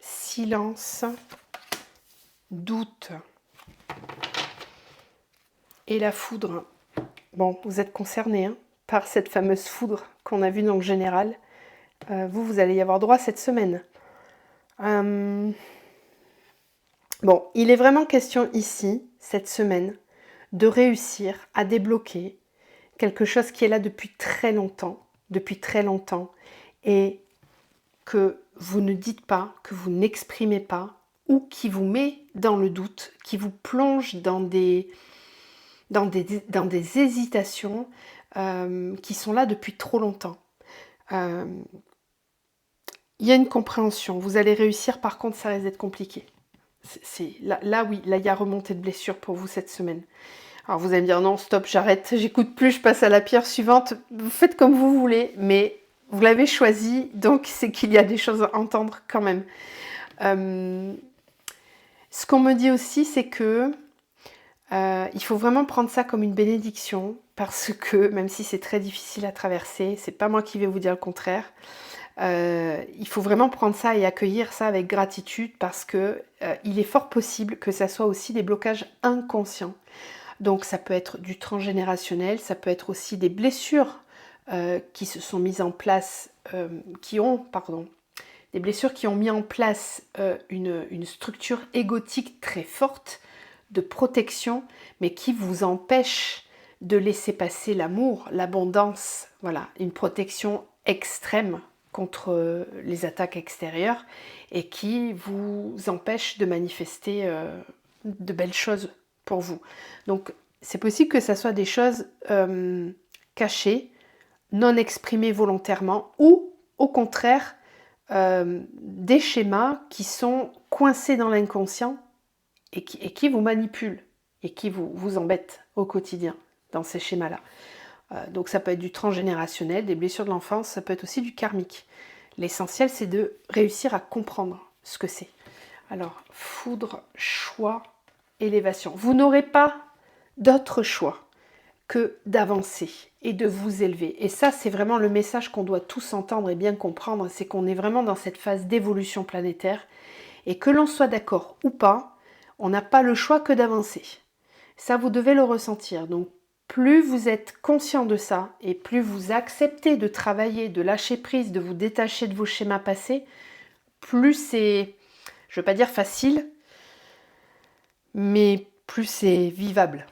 A: silence, doute et la foudre. Bon, vous êtes concernés hein, par cette fameuse foudre qu'on a vue dans le général. Vous allez y avoir droit cette semaine. Bon, il est vraiment question ici, cette semaine, de réussir à débloquer quelque chose qui est là depuis très longtemps, et que vous ne dites pas, que vous n'exprimez pas, ou qui vous met dans le doute, qui vous plonge dans des hésitations qui sont là depuis trop longtemps. Il y a une compréhension, vous allez réussir, par contre ça risque d'être compliqué. Oui, il y a remontée de blessure pour vous cette semaine. Alors vous allez me dire non, stop, j'arrête, j'écoute plus, je passe à la pierre suivante. Vous faites comme vous voulez, mais vous l'avez choisi, donc c'est qu'il y a des choses à entendre quand même. Ce qu'on me dit aussi, c'est que il faut vraiment prendre ça comme une bénédiction, parce que même si c'est très difficile à traverser, c'est pas moi qui vais vous dire le contraire. Il faut vraiment prendre ça et accueillir ça avec gratitude, parce que il est fort possible que ça soit aussi des blocages inconscients. Donc ça peut être du transgénérationnel, ça peut être aussi des blessures qui se sont mises en place, des blessures qui ont mis en place une structure égotique très forte de protection, mais qui vous empêche de laisser passer l'amour, l'abondance, voilà, une protection extrême contre les attaques extérieures et qui vous empêche de manifester de belles choses pour vous. Donc c'est possible que ça soit des choses cachées, non exprimées volontairement, ou au contraire des schémas qui sont coincés dans l'inconscient et qui vous manipulent et qui vous embêtent au quotidien dans ces schémas-là. Donc ça peut être du transgénérationnel, des blessures de l'enfance, ça peut être aussi du karmique. L'essentiel, c'est de réussir à comprendre ce que c'est. Alors, foudre, choix, élévation. Vous n'aurez pas d'autre choix que d'avancer et de vous élever. Et ça, c'est vraiment le message qu'on doit tous entendre et bien comprendre, c'est qu'on est vraiment dans cette phase d'évolution planétaire et que l'on soit d'accord ou pas, on n'a pas le choix que d'avancer. Ça, vous devez le ressentir. Donc, plus vous êtes conscient de ça et plus vous acceptez de travailler, de lâcher prise, de vous détacher de vos schémas passés, plus c'est, je ne veux pas dire facile, mais plus c'est vivable,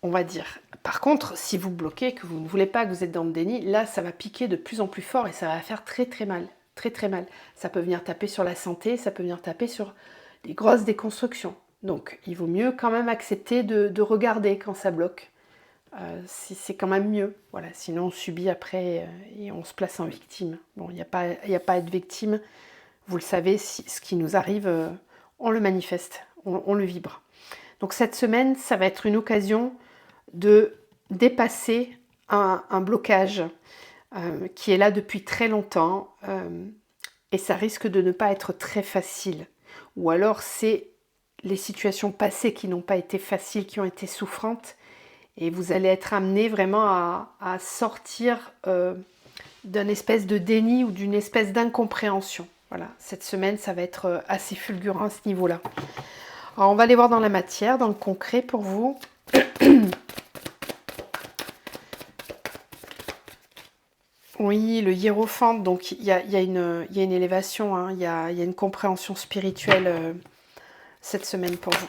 A: on va dire. Par contre, si vous bloquez, que vous ne voulez pas, que vous êtes dans le déni, là, ça va piquer de plus en plus fort et ça va faire très très mal. Très très mal. Ça peut venir taper sur la santé, ça peut venir taper sur des grosses déconstructions. Donc, il vaut mieux quand même accepter de regarder quand ça bloque. C'est quand même mieux. Voilà, sinon on subit après et on se place en victime. Bon, il n'y a pas à être victime. Vous le savez, ce qui nous arrive, on le manifeste, on le vibre. Donc cette semaine, ça va être une occasion de dépasser un blocage qui est là depuis très longtemps et ça risque de ne pas être très facile. Ou alors c'est les situations passées qui n'ont pas été faciles, qui ont été souffrantes et vous allez être amené vraiment à sortir d'une espèce de déni ou d'une espèce d'incompréhension. Voilà, cette semaine, ça va être assez fulgurant à ce niveau-là. Alors, on va aller voir dans la matière, dans le concret pour vous. Oui, le hiérophante, donc il y a une élévation, hein, il y a une compréhension spirituelle cette semaine pour vous.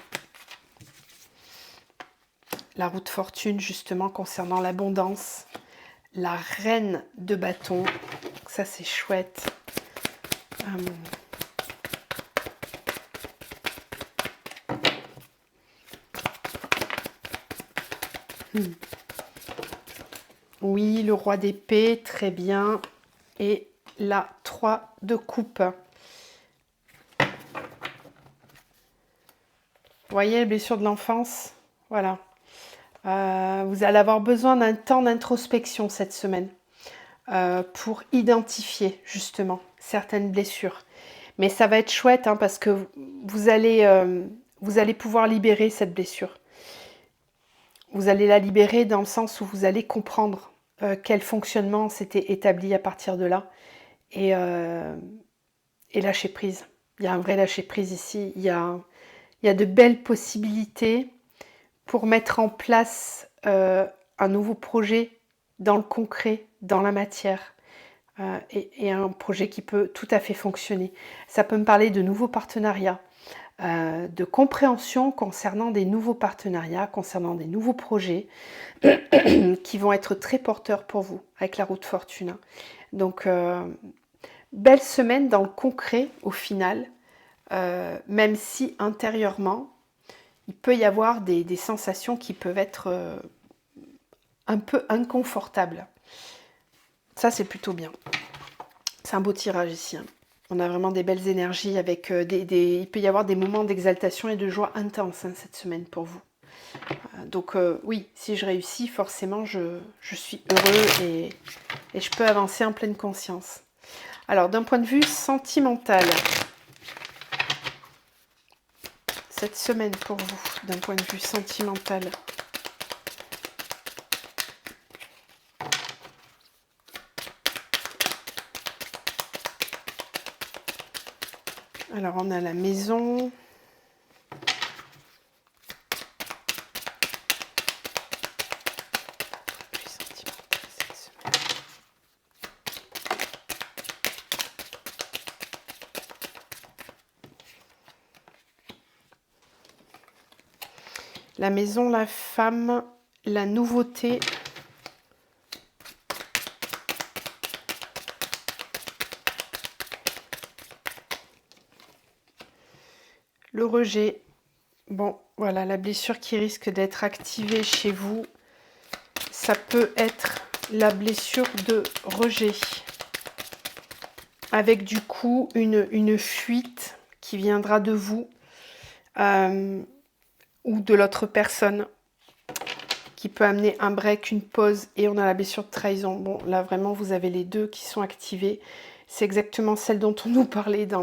A: La roue de fortune, justement, concernant l'abondance. La reine de bâton, ça c'est chouette. Oui, le roi d'épée, très bien. Et la 3 de coupe. Vous voyez les blessures de l'enfance? Voilà. Vous allez avoir besoin d'un temps d'introspection cette semaine pour identifier justement certaines blessures. Mais ça va être chouette hein, parce que vous allez pouvoir libérer cette blessure. Vous allez la libérer dans le sens où vous allez comprendre quel fonctionnement s'était établi à partir de là et lâcher prise. Il y a un vrai lâcher prise ici. Il y a de belles possibilités pour mettre en place un nouveau projet dans le concret, dans la matière. Et un projet qui peut tout à fait fonctionner. Ça peut me parler de nouveaux partenariats, de compréhension concernant des nouveaux partenariats, concernant des nouveaux projets qui vont être très porteurs pour vous avec la roue de fortune. Donc, belle semaine dans le concret au final, même si intérieurement, il peut y avoir des sensations qui peuvent être un peu inconfortables. Ça, c'est plutôt bien. C'est un beau tirage ici. Hein. On a vraiment des belles énergies avec il peut y avoir des moments d'exaltation et de joie intense hein, cette semaine pour vous. Donc oui, si je réussis, forcément, je suis heureux et je peux avancer en pleine conscience. Alors, d'un point de vue sentimental, cette semaine pour vous, d'un point de vue sentimental, alors on a la maison, la maison, la femme, la nouveauté. Le rejet. Bon, voilà, la blessure qui risque d'être activée chez vous, ça peut être la blessure de rejet. Avec du coup une fuite qui viendra de vous ou de l'autre personne qui peut amener un break, une pause et on a la blessure de trahison. Bon, là vraiment vous avez les deux qui sont activés. C'est exactement celle dont on nous parlait dans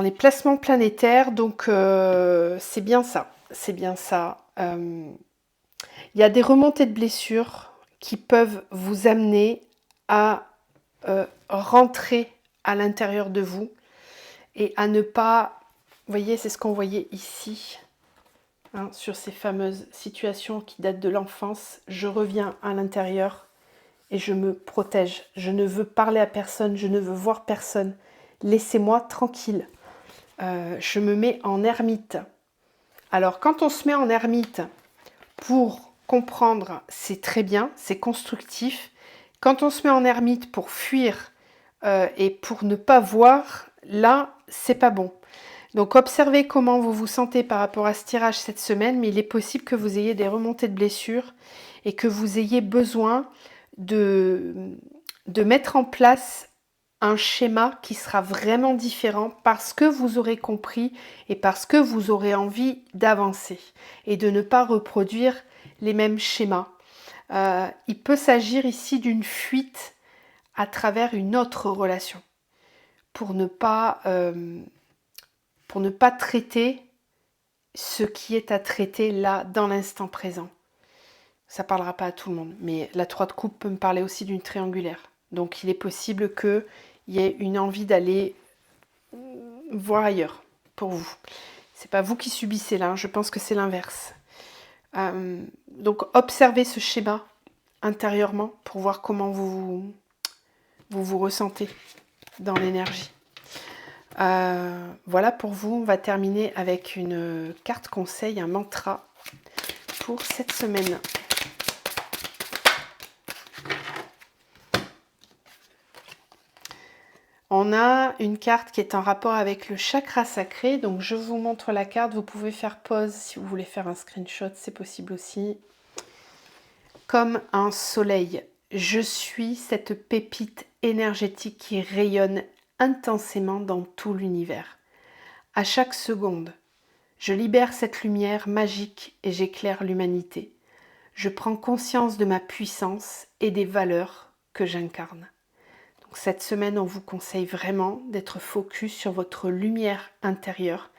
A: les placements planétaires. Donc c'est bien ça. C'est bien ça. il y a des remontées de blessures qui peuvent vous amener à rentrer à l'intérieur de vous et à ne pas, vous voyez, c'est ce qu'on voyait ici, hein, sur ces fameuses situations qui datent de l'enfance. Je reviens à l'intérieur et je me protège. Je ne veux parler à personne, je ne veux voir personne. Laissez-moi tranquille. Je me mets en ermite. Alors, quand on se met en ermite pour comprendre, c'est très bien, c'est constructif. Quand on se met en ermite pour fuir et pour ne pas voir, là, c'est pas bon. Donc, observez comment vous vous sentez par rapport à ce tirage cette semaine, mais il est possible que vous ayez des remontées de blessures et que vous ayez besoin de mettre en place un schéma qui sera vraiment différent parce que vous aurez compris et parce que vous aurez envie d'avancer et de ne pas reproduire les mêmes schémas. Il peut s'agir ici d'une fuite à travers une autre relation pour ne pas traiter ce qui est à traiter là dans l'instant présent. Ça ne parlera pas à tout le monde, mais la 3 de coupe peut me parler aussi d'une triangulaire. Donc il est possible qu'il y ait une envie d'aller voir ailleurs pour vous. C'est pas vous qui subissez là, je pense que c'est l'inverse. Donc observez ce schéma intérieurement pour voir comment vous ressentez dans l'énergie. Voilà pour vous, on va terminer avec une carte conseil, un mantra pour cette semaine. On a une carte qui est en rapport avec le chakra sacré, donc je vous montre la carte, vous pouvez faire pause si vous voulez faire un screenshot, c'est possible aussi. Comme un soleil, je suis cette pépite énergétique qui rayonne intensément dans tout l'univers. À chaque seconde, je libère cette lumière magique et j'éclaire l'humanité. Je prends conscience de ma puissance et des valeurs que j'incarne. Donc cette semaine, on vous conseille vraiment d'être focus sur votre lumière intérieure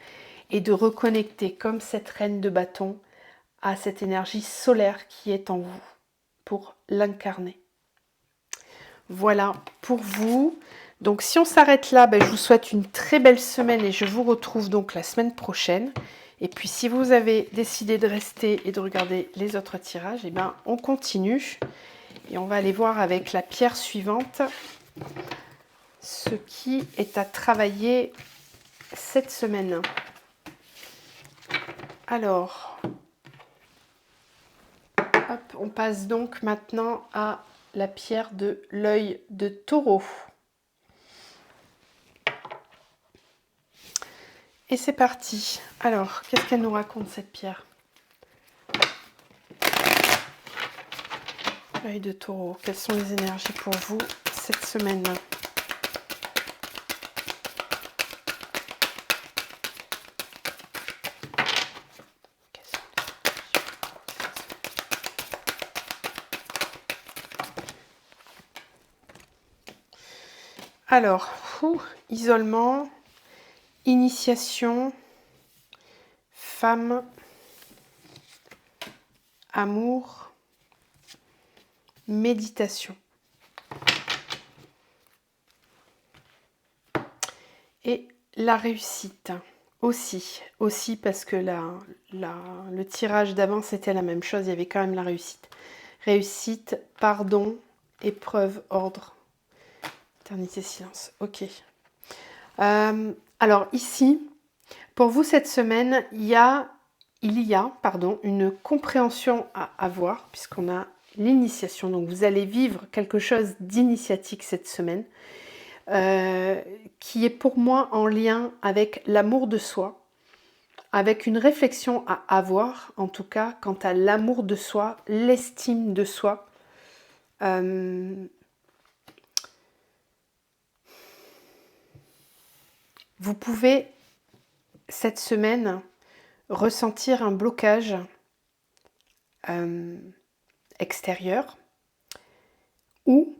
A: et de reconnecter comme cette reine de bâton à cette énergie solaire qui est en vous pour l'incarner. Voilà pour vous. Donc si on s'arrête là, je vous souhaite une très belle semaine et je vous retrouve donc la semaine prochaine. Et puis si vous avez décidé de rester et de regarder les autres tirages, on continue. Et on va aller voir avec la pierre suivante ce qui est à travailler cette semaine. Alors, hop, on passe donc maintenant à la pierre de l'œil de taureau. Et c'est parti. Alors, qu'est-ce qu'elle nous raconte cette pierre? L'œil de taureau. Quelles sont les énergies pour vous cette semaine? Alors, isolement, initiation, femme, amour, méditation. Et la réussite aussi parce que le tirage d'avant c'était la même chose, il y avait quand même la réussite. Réussite, pardon, épreuve, ordre, éternité, silence. Ok. Alors ici, pour vous cette semaine, il y a une compréhension à avoir puisqu'on a l'initiation. Donc vous allez vivre quelque chose d'initiatique cette semaine qui est pour moi en lien avec l'amour de soi, avec une réflexion à avoir en tout cas quant à l'amour de soi, l'estime de soi. Vous pouvez cette semaine ressentir un blocage extérieur ou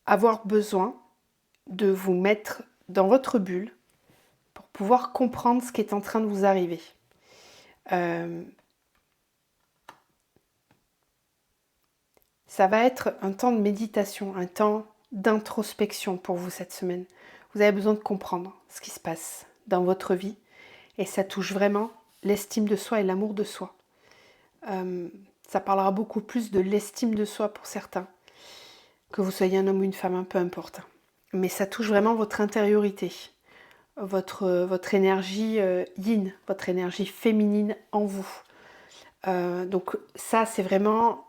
A: avoir besoin de vous mettre dans votre bulle pour pouvoir comprendre ce qui est en train de vous arriver. Ça va être un temps de méditation, un temps d'introspection pour vous cette semaine. Vous avez besoin de comprendre ce qui se passe dans votre vie et ça touche vraiment l'estime de soi et l'amour de soi. Ça parlera beaucoup plus de l'estime de soi pour certains, que vous soyez un homme ou une femme, peu importe. Mais ça touche vraiment votre intériorité, votre énergie yin, votre énergie féminine en vous. Donc ça, c'est vraiment...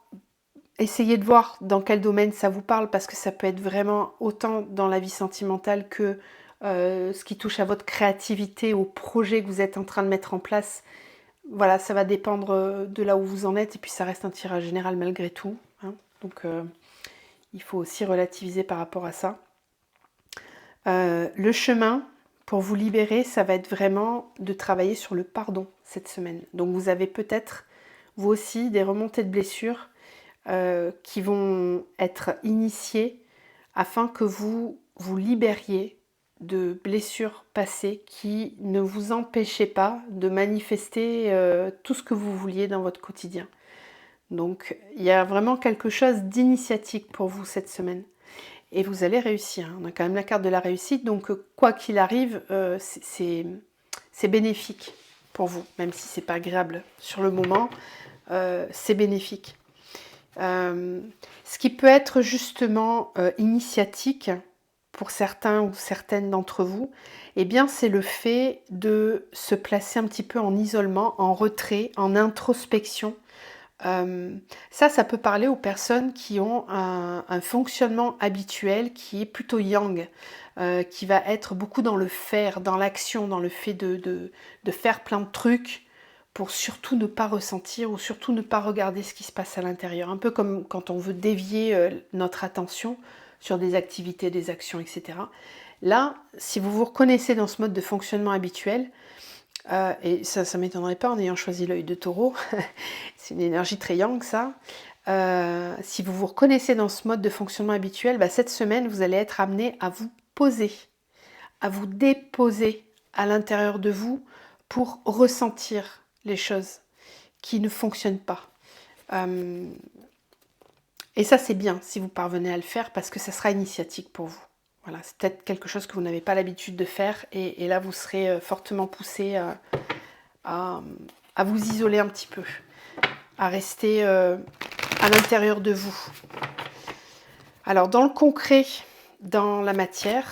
A: Essayez de voir dans quel domaine ça vous parle, parce que ça peut être vraiment autant dans la vie sentimentale que ce qui touche à votre créativité, au projet que vous êtes en train de mettre en place. Voilà, ça va dépendre de là où vous en êtes, et puis ça reste un tirage général malgré tout. Hein. Donc il faut aussi relativiser par rapport à ça. Le chemin pour vous libérer, ça va être vraiment de travailler sur le pardon cette semaine. Donc vous avez peut-être, vous aussi, des remontées de blessures qui vont être initiées afin que vous vous libériez de blessures passées qui ne vous empêchaient pas de manifester tout ce que vous vouliez dans votre quotidien. Donc il y a vraiment quelque chose d'initiatique pour vous cette semaine. Et vous allez réussir. On a quand même la carte de la réussite, donc quoi qu'il arrive, c'est bénéfique pour vous, même si c'est pas agréable sur le moment, c'est bénéfique. Ce qui peut être justement initiatique pour certains ou certaines d'entre vous, eh bien c'est le fait de se placer un petit peu en isolement, en retrait, en introspection. Ça peut parler aux personnes qui ont un fonctionnement habituel qui est plutôt yang, qui va être beaucoup dans le faire, dans l'action, dans le fait de faire plein de trucs pour surtout ne pas ressentir ou surtout ne pas regarder ce qui se passe à l'intérieur. Un peu comme quand on veut dévier notre attention sur des activités, des actions, etc. Là, si vous vous reconnaissez dans ce mode de fonctionnement habituel, et ça ne m'étonnerait pas en ayant choisi l'œil de taureau, c'est une énergie très yang ça. Si vous vous reconnaissez dans ce mode de fonctionnement habituel, cette semaine vous allez être amené à vous poser, à vous déposer à l'intérieur de vous pour ressentir les choses qui ne fonctionnent pas. Et ça c'est bien si vous parvenez à le faire parce que ça sera initiatique pour vous. Voilà, c'est peut-être quelque chose que vous n'avez pas l'habitude de faire et là vous serez fortement poussé à vous isoler un petit peu, à rester à l'intérieur de vous. Alors dans le concret, dans la matière,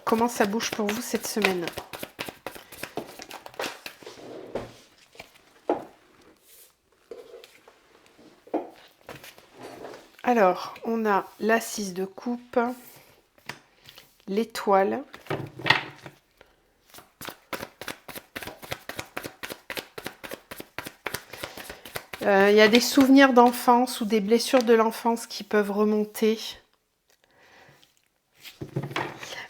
A: comment ça bouge pour vous cette semaine ? Alors, on a la 6 de coupe, l'étoile, il y a des souvenirs d'enfance ou des blessures de l'enfance qui peuvent remonter.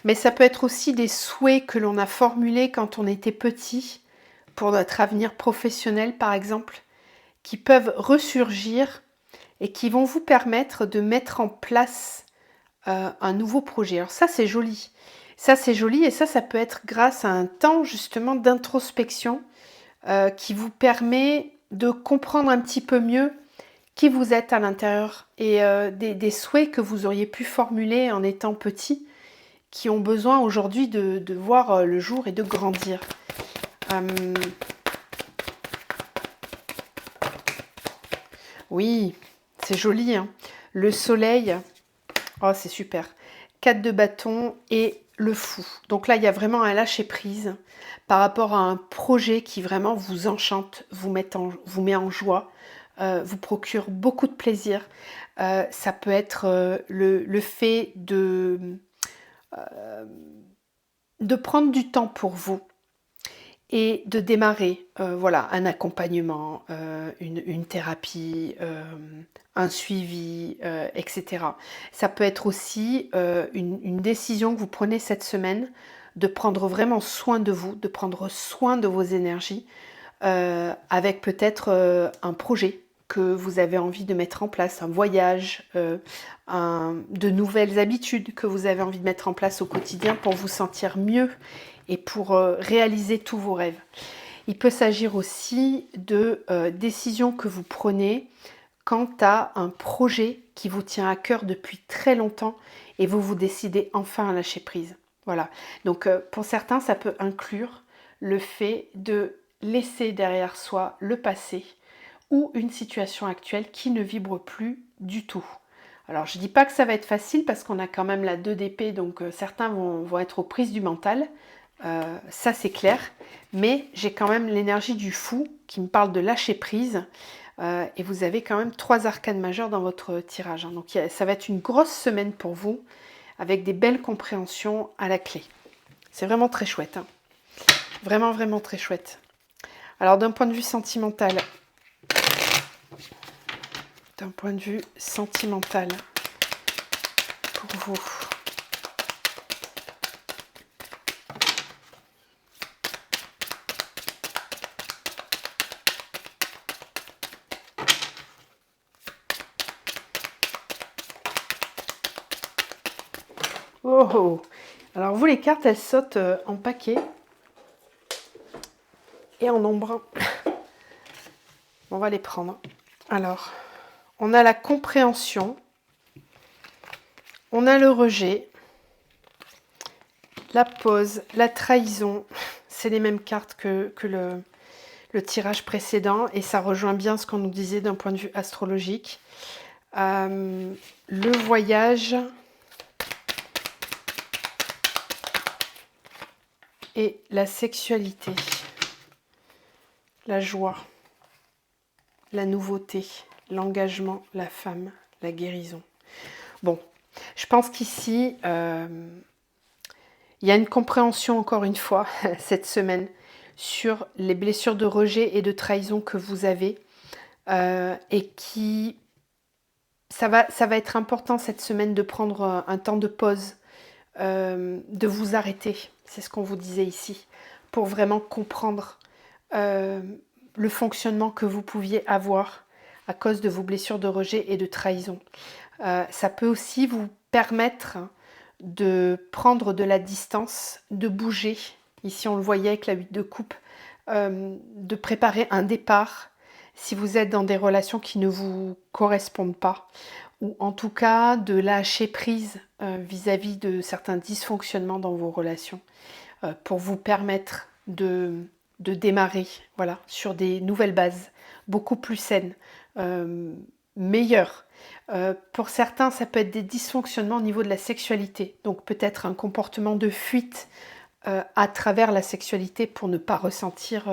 A: Mais ça peut être aussi des souhaits que l'on a formulés quand on était petit, pour notre avenir professionnel par exemple, qui peuvent ressurgir et qui vont vous permettre de mettre en place un nouveau projet. Alors ça c'est joli. Ça c'est joli et ça peut être grâce à un temps justement d'introspection qui vous permet de comprendre un petit peu mieux qui vous êtes à l'intérieur et des souhaits que vous auriez pu formuler en étant petit qui ont besoin aujourd'hui de voir le jour et de grandir. Oui, c'est joli, hein. Le soleil, oh c'est super. 4 de bâton et le fou. Donc là, il y a vraiment un lâcher prise par rapport à un projet qui vraiment vous enchante, vous met en joie, vous procure beaucoup de plaisir. Ça peut être le fait de prendre du temps pour vous et de démarrer voilà, un accompagnement, une thérapie, un suivi, etc. Ça peut être aussi une décision que vous prenez cette semaine de prendre vraiment soin de vous, de prendre soin de vos énergies, avec peut-être un projet que vous avez envie de mettre en place, un voyage, de nouvelles habitudes que vous avez envie de mettre en place au quotidien pour vous sentir mieux et pour réaliser tous vos rêves. Il peut s'agir aussi de décisions que vous prenez quant à un projet qui vous tient à cœur depuis très longtemps et vous vous décidez enfin à lâcher prise. Voilà. Donc pour certains, ça peut inclure le fait de laisser derrière soi le passé ou une situation actuelle qui ne vibre plus du tout. Alors je ne dis pas que ça va être facile parce qu'on a quand même la 2 d'épée, donc certains vont être aux prises du mental, ça c'est clair, mais j'ai quand même l'énergie du fou qui me parle de lâcher prise, et vous avez quand même 3 arcanes majeures dans votre tirage, hein. Donc ça va être une grosse semaine pour vous, avec des belles compréhensions à la clé. C'est vraiment très chouette, hein. Vraiment, vraiment très chouette. Alors d'un point de vue sentimental, pour vous. Oh, oh. Alors vous, les cartes, elles sautent en paquets et en nombre. On va les prendre. Alors, on a la compréhension, on a le rejet, la pause, la trahison. C'est les mêmes cartes que le tirage précédent et ça rejoint bien ce qu'on nous disait d'un point de vue astrologique. Le voyage et la sexualité, la joie, la nouveauté, l'engagement, la femme, la guérison. Bon, je pense qu'ici, il y a une compréhension, encore une fois, cette semaine, sur les blessures de rejet et de trahison que vous avez, et qui... Ça va être important cette semaine de prendre un temps de pause, de vous arrêter, c'est ce qu'on vous disait ici, pour vraiment comprendre le fonctionnement que vous pouviez avoir à cause de vos blessures de rejet et de trahison. Ça peut aussi vous permettre de prendre de la distance, de bouger. Ici, on le voyait avec la 8 de coupe, de préparer un départ si vous êtes dans des relations qui ne vous correspondent pas, ou en tout cas de lâcher prise vis-à-vis de certains dysfonctionnements dans vos relations, pour vous permettre de démarrer, voilà, sur des nouvelles bases, beaucoup plus saines, meilleures. Pour certains, ça peut être des dysfonctionnements au niveau de la sexualité, donc peut-être un comportement de fuite à travers la sexualité pour ne pas ressentir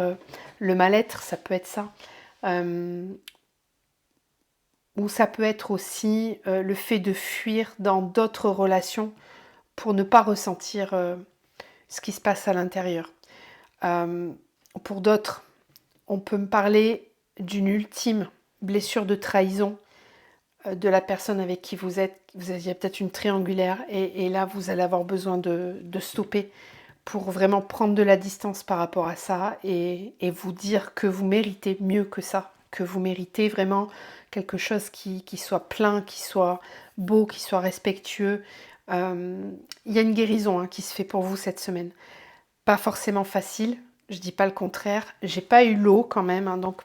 A: le mal-être, ça peut être ça. Ou ça peut être aussi le fait de fuir dans d'autres relations pour ne pas ressentir ce qui se passe à l'intérieur. Pour d'autres, on peut me parler d'une ultime blessure de trahison de la personne avec qui vous êtes. Il y a peut-être une triangulaire et là, vous allez avoir besoin de stopper pour vraiment prendre de la distance par rapport à ça et vous dire que vous méritez mieux que ça, que vous méritez vraiment quelque chose qui soit plein, qui soit beau, qui soit respectueux. Il y a une guérison qui se fait pour vous cette semaine. Pas forcément facile, je dis pas le contraire. J'ai pas eu l'eau quand même, donc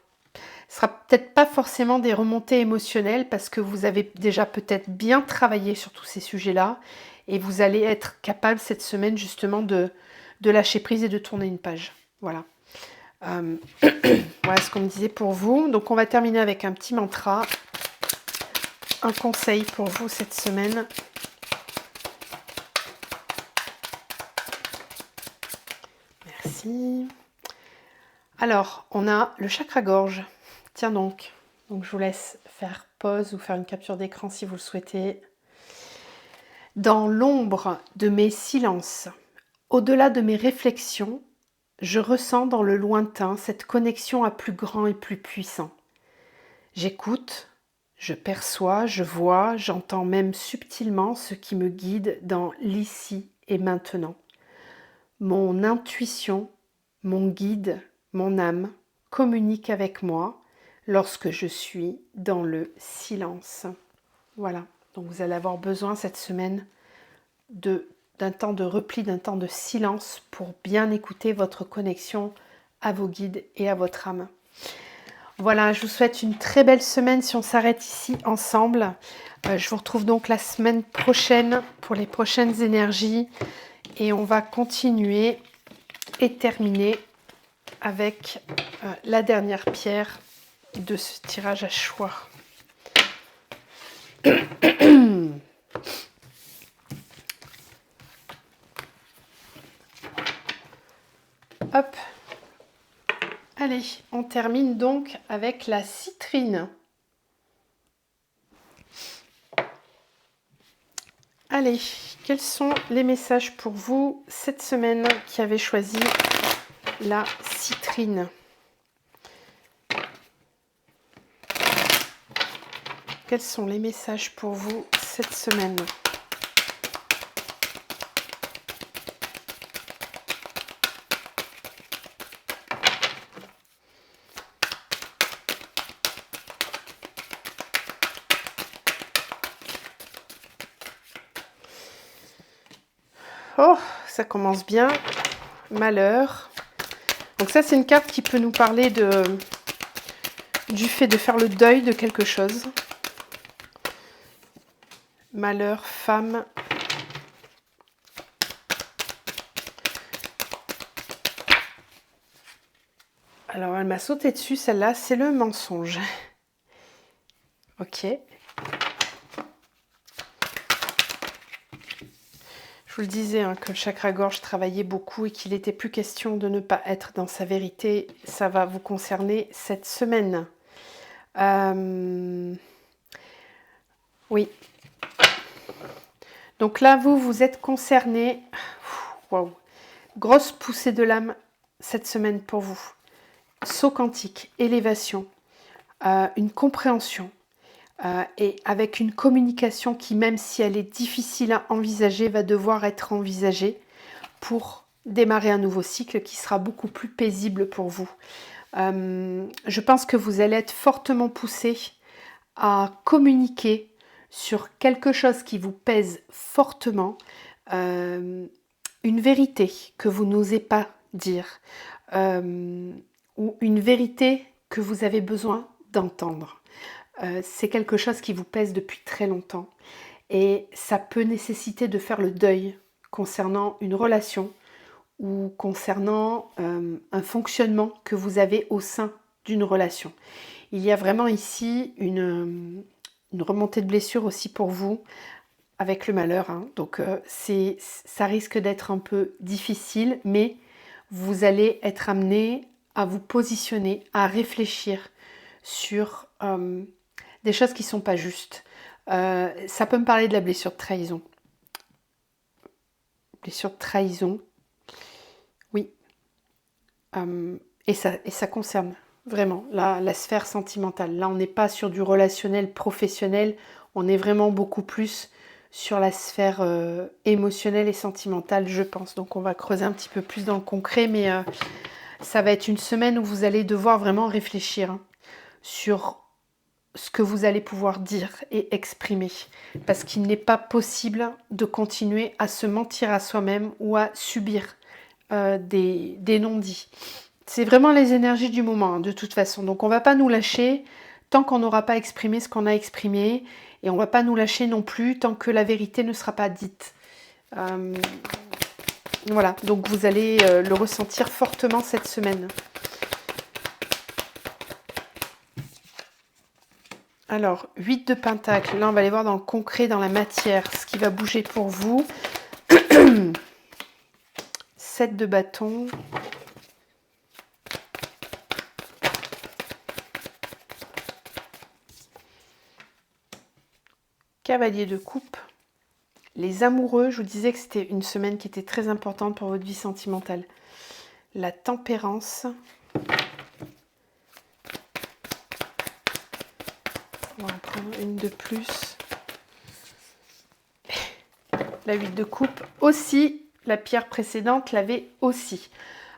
A: ce sera peut-être pas forcément des remontées émotionnelles parce que vous avez déjà peut-être bien travaillé sur tous ces sujets-là et vous allez être capable cette semaine justement de lâcher prise et de tourner une page. Voilà. Voilà ce qu'on me disait pour vous. Donc on va terminer avec un petit mantra. Un conseil pour vous cette semaine. Merci. Alors, on a le chakra-gorge. Tiens donc. Donc je vous laisse faire pause ou faire une capture d'écran si vous le souhaitez. Dans l'ombre de mes silences, au-delà de mes réflexions, je ressens dans le lointain cette connexion à plus grand et plus puissant. J'écoute, je perçois, je vois, j'entends même subtilement ce qui me guide dans l'ici et maintenant. Mon intuition, mon guide, mon âme communiquent avec moi lorsque je suis dans le silence. Voilà, donc vous allez avoir besoin cette semaine d'un temps de repli, d'un temps de silence pour bien écouter votre connexion à vos guides et à votre âme. Voilà, je vous souhaite une très belle semaine si on s'arrête ici ensemble. Je vous retrouve donc la semaine prochaine pour les prochaines énergies et on va continuer et terminer avec la dernière pierre de ce tirage à choix. Hop. Allez, on termine donc avec la citrine. Allez, quels sont les messages pour vous cette semaine qui avez choisi la citrine? Quels sont les messages pour vous cette semaine? Oh, ça commence bien. Malheur. Donc ça, c'est une carte qui peut nous parler du fait de faire le deuil de quelque chose. Malheur, femme. Alors, elle m'a sauté dessus, celle-là. C'est le mensonge. Ok. Je vous le disais, hein, que le chakra-gorge travaillait beaucoup et qu'il n'était plus question de ne pas être dans sa vérité. Ça va vous concerner cette semaine. Oui. Donc là, vous êtes concerné. Waouh. Grosse poussée de l'âme cette semaine pour vous. Saut quantique, élévation, une compréhension. Et avec une communication qui, même si elle est difficile à envisager, va devoir être envisagée pour démarrer un nouveau cycle qui sera beaucoup plus paisible pour vous. Je pense que vous allez être fortement poussé à communiquer sur quelque chose qui vous pèse fortement, une vérité que vous n'osez pas dire, ou une vérité que vous avez besoin d'entendre. C'est quelque chose qui vous pèse depuis très longtemps et ça peut nécessiter de faire le deuil concernant une relation ou concernant un fonctionnement que vous avez au sein d'une relation. Il y a vraiment ici une remontée de blessure aussi pour vous avec le malheur, hein. Donc ça risque d'être un peu difficile, mais vous allez être amené à vous positionner, à réfléchir sur des choses qui ne sont pas justes. Ça peut me parler de la blessure de trahison. Blessure de trahison, oui. Et ça concerne vraiment la sphère sentimentale. Là, on n'est pas sur du relationnel professionnel, on est vraiment beaucoup plus sur la sphère émotionnelle et sentimentale, je pense. Donc, on va creuser un petit peu plus dans le concret, mais ça va être une semaine où vous allez devoir vraiment réfléchir, hein, sur ce que vous allez pouvoir dire et exprimer. Parce qu'il n'est pas possible de continuer à se mentir à soi-même ou à subir des non-dits. C'est vraiment les énergies du moment, hein, de toute façon. Donc on ne va pas nous lâcher tant qu'on n'aura pas exprimé ce qu'on a exprimé. Et on ne va pas nous lâcher non plus tant que la vérité ne sera pas dite. Voilà, donc vous allez le ressentir fortement cette semaine. Alors, 8 de Pentacle, là on va aller voir dans le concret, dans la matière, ce qui va bouger pour vous. 7 de bâton. Cavalier de coupe. Les amoureux, je vous disais que c'était une semaine qui était très importante pour votre vie sentimentale. La tempérance. On va en prendre une de plus. La 8 de coupe aussi, la pierre précédente l'avait aussi.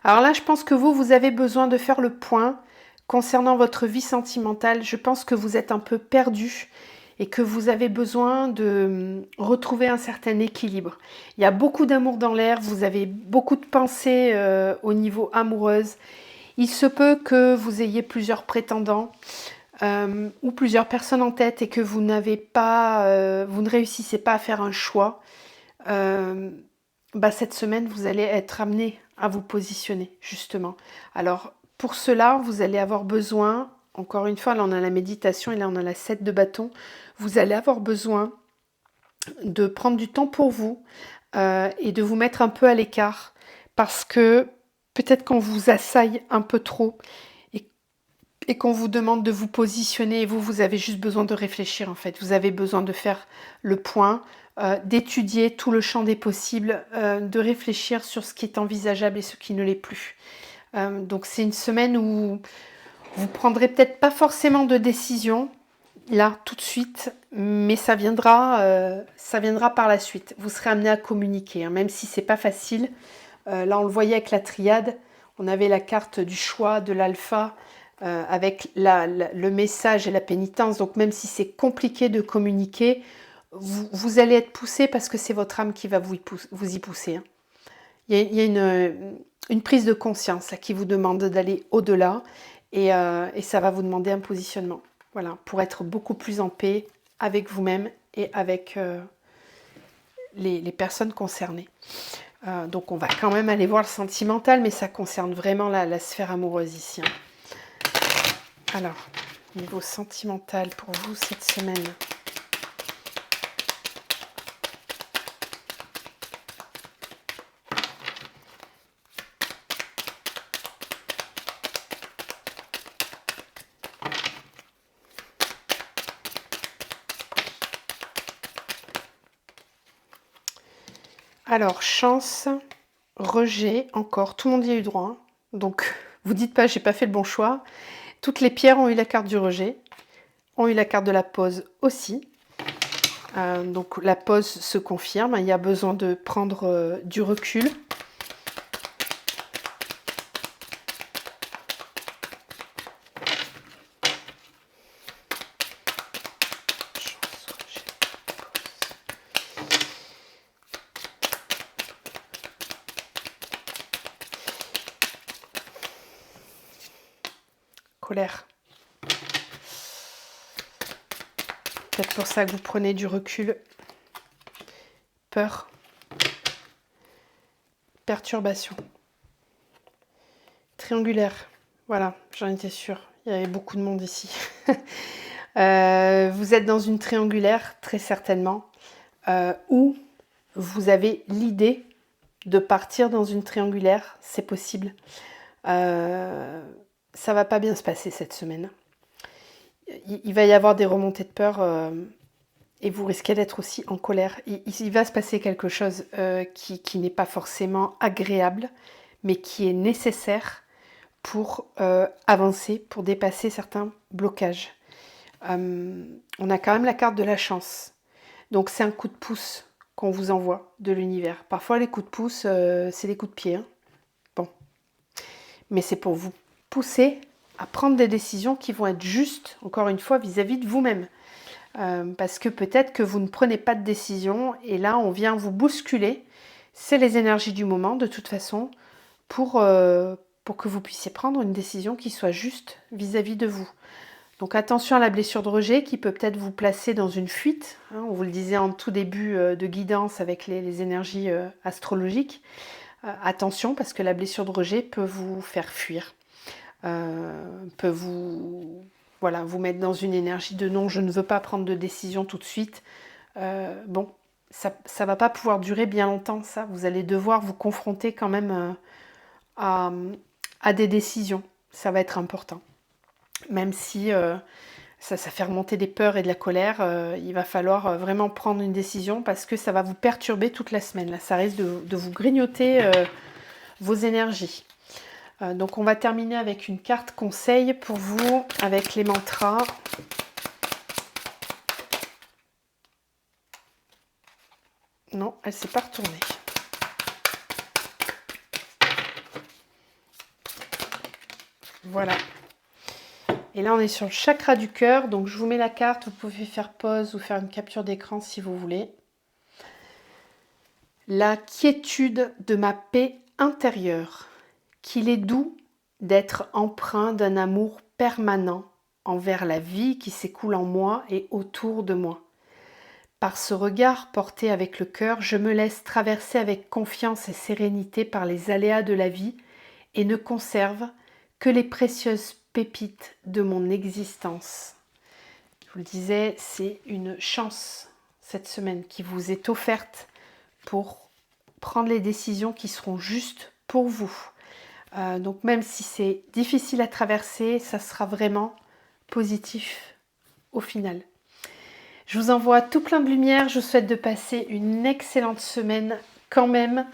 A: Alors là, je pense que vous avez besoin de faire le point concernant votre vie sentimentale. Je pense que vous êtes un peu perdu et que vous avez besoin de retrouver un certain équilibre. Il y a beaucoup d'amour dans l'air, vous avez beaucoup de pensées au niveau amoureuse. Il se peut que vous ayez plusieurs prétendants. ou plusieurs personnes en tête et que vous n'avez pas, vous ne réussissez pas à faire un choix, cette semaine, vous allez être amené à vous positionner, justement. Alors, pour cela, vous allez avoir besoin, encore une fois, là on a la méditation et là on a la 7 de bâton, vous allez avoir besoin de prendre du temps pour vous et de vous mettre un peu à l'écart parce que peut-être qu'on vous assaille un peu trop et qu'on vous demande de vous positionner et vous avez juste besoin de réfléchir en fait. Vous avez besoin de faire le point, d'étudier tout le champ des possibles, de réfléchir sur ce qui est envisageable et ce qui ne l'est plus. Donc c'est une semaine où vous prendrez peut-être pas forcément de décision là tout de suite, mais ça viendra par la suite. Vous serez amené à communiquer, hein, même si c'est pas facile. Là on le voyait avec la triade, on avait la carte du choix, de l'alpha, avec le message et la pénitence. Donc même si c'est compliqué de communiquer, vous allez être poussé parce que c'est votre âme qui va vous y pousser. Hein. Il y a une prise de conscience là, qui vous demande d'aller au-delà et ça va vous demander un positionnement. Voilà, pour être beaucoup plus en paix avec vous-même et avec les personnes concernées. Donc on va quand même aller voir le sentimental, mais ça concerne vraiment la sphère amoureuse ici. Hein. Alors, niveau sentimental pour vous cette semaine. Alors, chance, rejet, encore, tout le monde y a eu droit. Hein. Donc, vous dites pas, j'ai pas fait le bon choix. Toutes les pierres ont eu la carte du rejet, ont eu la carte de la pause aussi. Donc, la pause se confirme. Il y a besoin de prendre du recul. Colère. Peut-être pour ça que vous prenez du recul. Peur. Perturbation. Triangulaire. Voilà, j'en étais sûre. Il y avait beaucoup de monde ici. Vous êtes dans une triangulaire, très certainement, où vous avez l'idée de partir dans une triangulaire. C'est possible. Ça va pas bien se passer cette semaine. Il va y avoir des remontées de peur et vous risquez d'être aussi en colère. Il va se passer quelque chose qui n'est pas forcément agréable, mais qui est nécessaire pour avancer, pour dépasser certains blocages. On a quand même la carte de la chance. Donc c'est un coup de pouce qu'on vous envoie de l'univers. Parfois les coups de pouce, c'est des coups de pied. Hein. Bon. Mais c'est pour vous pousser à prendre des décisions qui vont être justes, encore une fois, vis-à-vis de vous-même. Parce que peut-être que vous ne prenez pas de décision et là, on vient vous bousculer. C'est les énergies du moment, de toute façon, pour que vous puissiez prendre une décision qui soit juste vis-à-vis de vous. Donc attention à la blessure de rejet qui peut peut-être vous placer dans une fuite. Hein, on vous le disait en tout début de guidance avec les énergies astrologiques. Attention parce que la blessure de rejet peut vous faire fuir. Peut vous mettre dans une énergie de non, je ne veux pas prendre de décision tout de suite. Bon, ça va pas pouvoir durer bien longtemps, ça. Vous allez devoir vous confronter quand même à des décisions. Ça va être important. Même si ça fait remonter des peurs et de la colère, il va falloir vraiment prendre une décision parce que ça va vous perturber toute la semaine. Là, ça risque de vous grignoter vos énergies. Donc on va terminer avec une carte conseil pour vous, avec les mantras. Non, elle ne s'est pas retournée. Voilà. Et là, on est sur le chakra du cœur. Donc je vous mets la carte, vous pouvez faire pause ou faire une capture d'écran si vous voulez. La quiétude de ma paix intérieure. Qu'il est doux d'être empreint d'un amour permanent envers la vie qui s'écoule en moi et autour de moi. Par ce regard porté avec le cœur, je me laisse traverser avec confiance et sérénité par les aléas de la vie et ne conserve que les précieuses pépites de mon existence. Je vous le disais, c'est une chance cette semaine qui vous est offerte pour prendre les décisions qui seront justes pour vous. Donc même si c'est difficile à traverser, ça sera vraiment positif au final. Je vous envoie tout plein de lumière, je vous souhaite de passer une excellente semaine quand même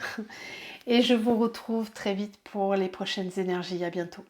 A: et je vous retrouve très vite pour les prochaines énergies. À bientôt.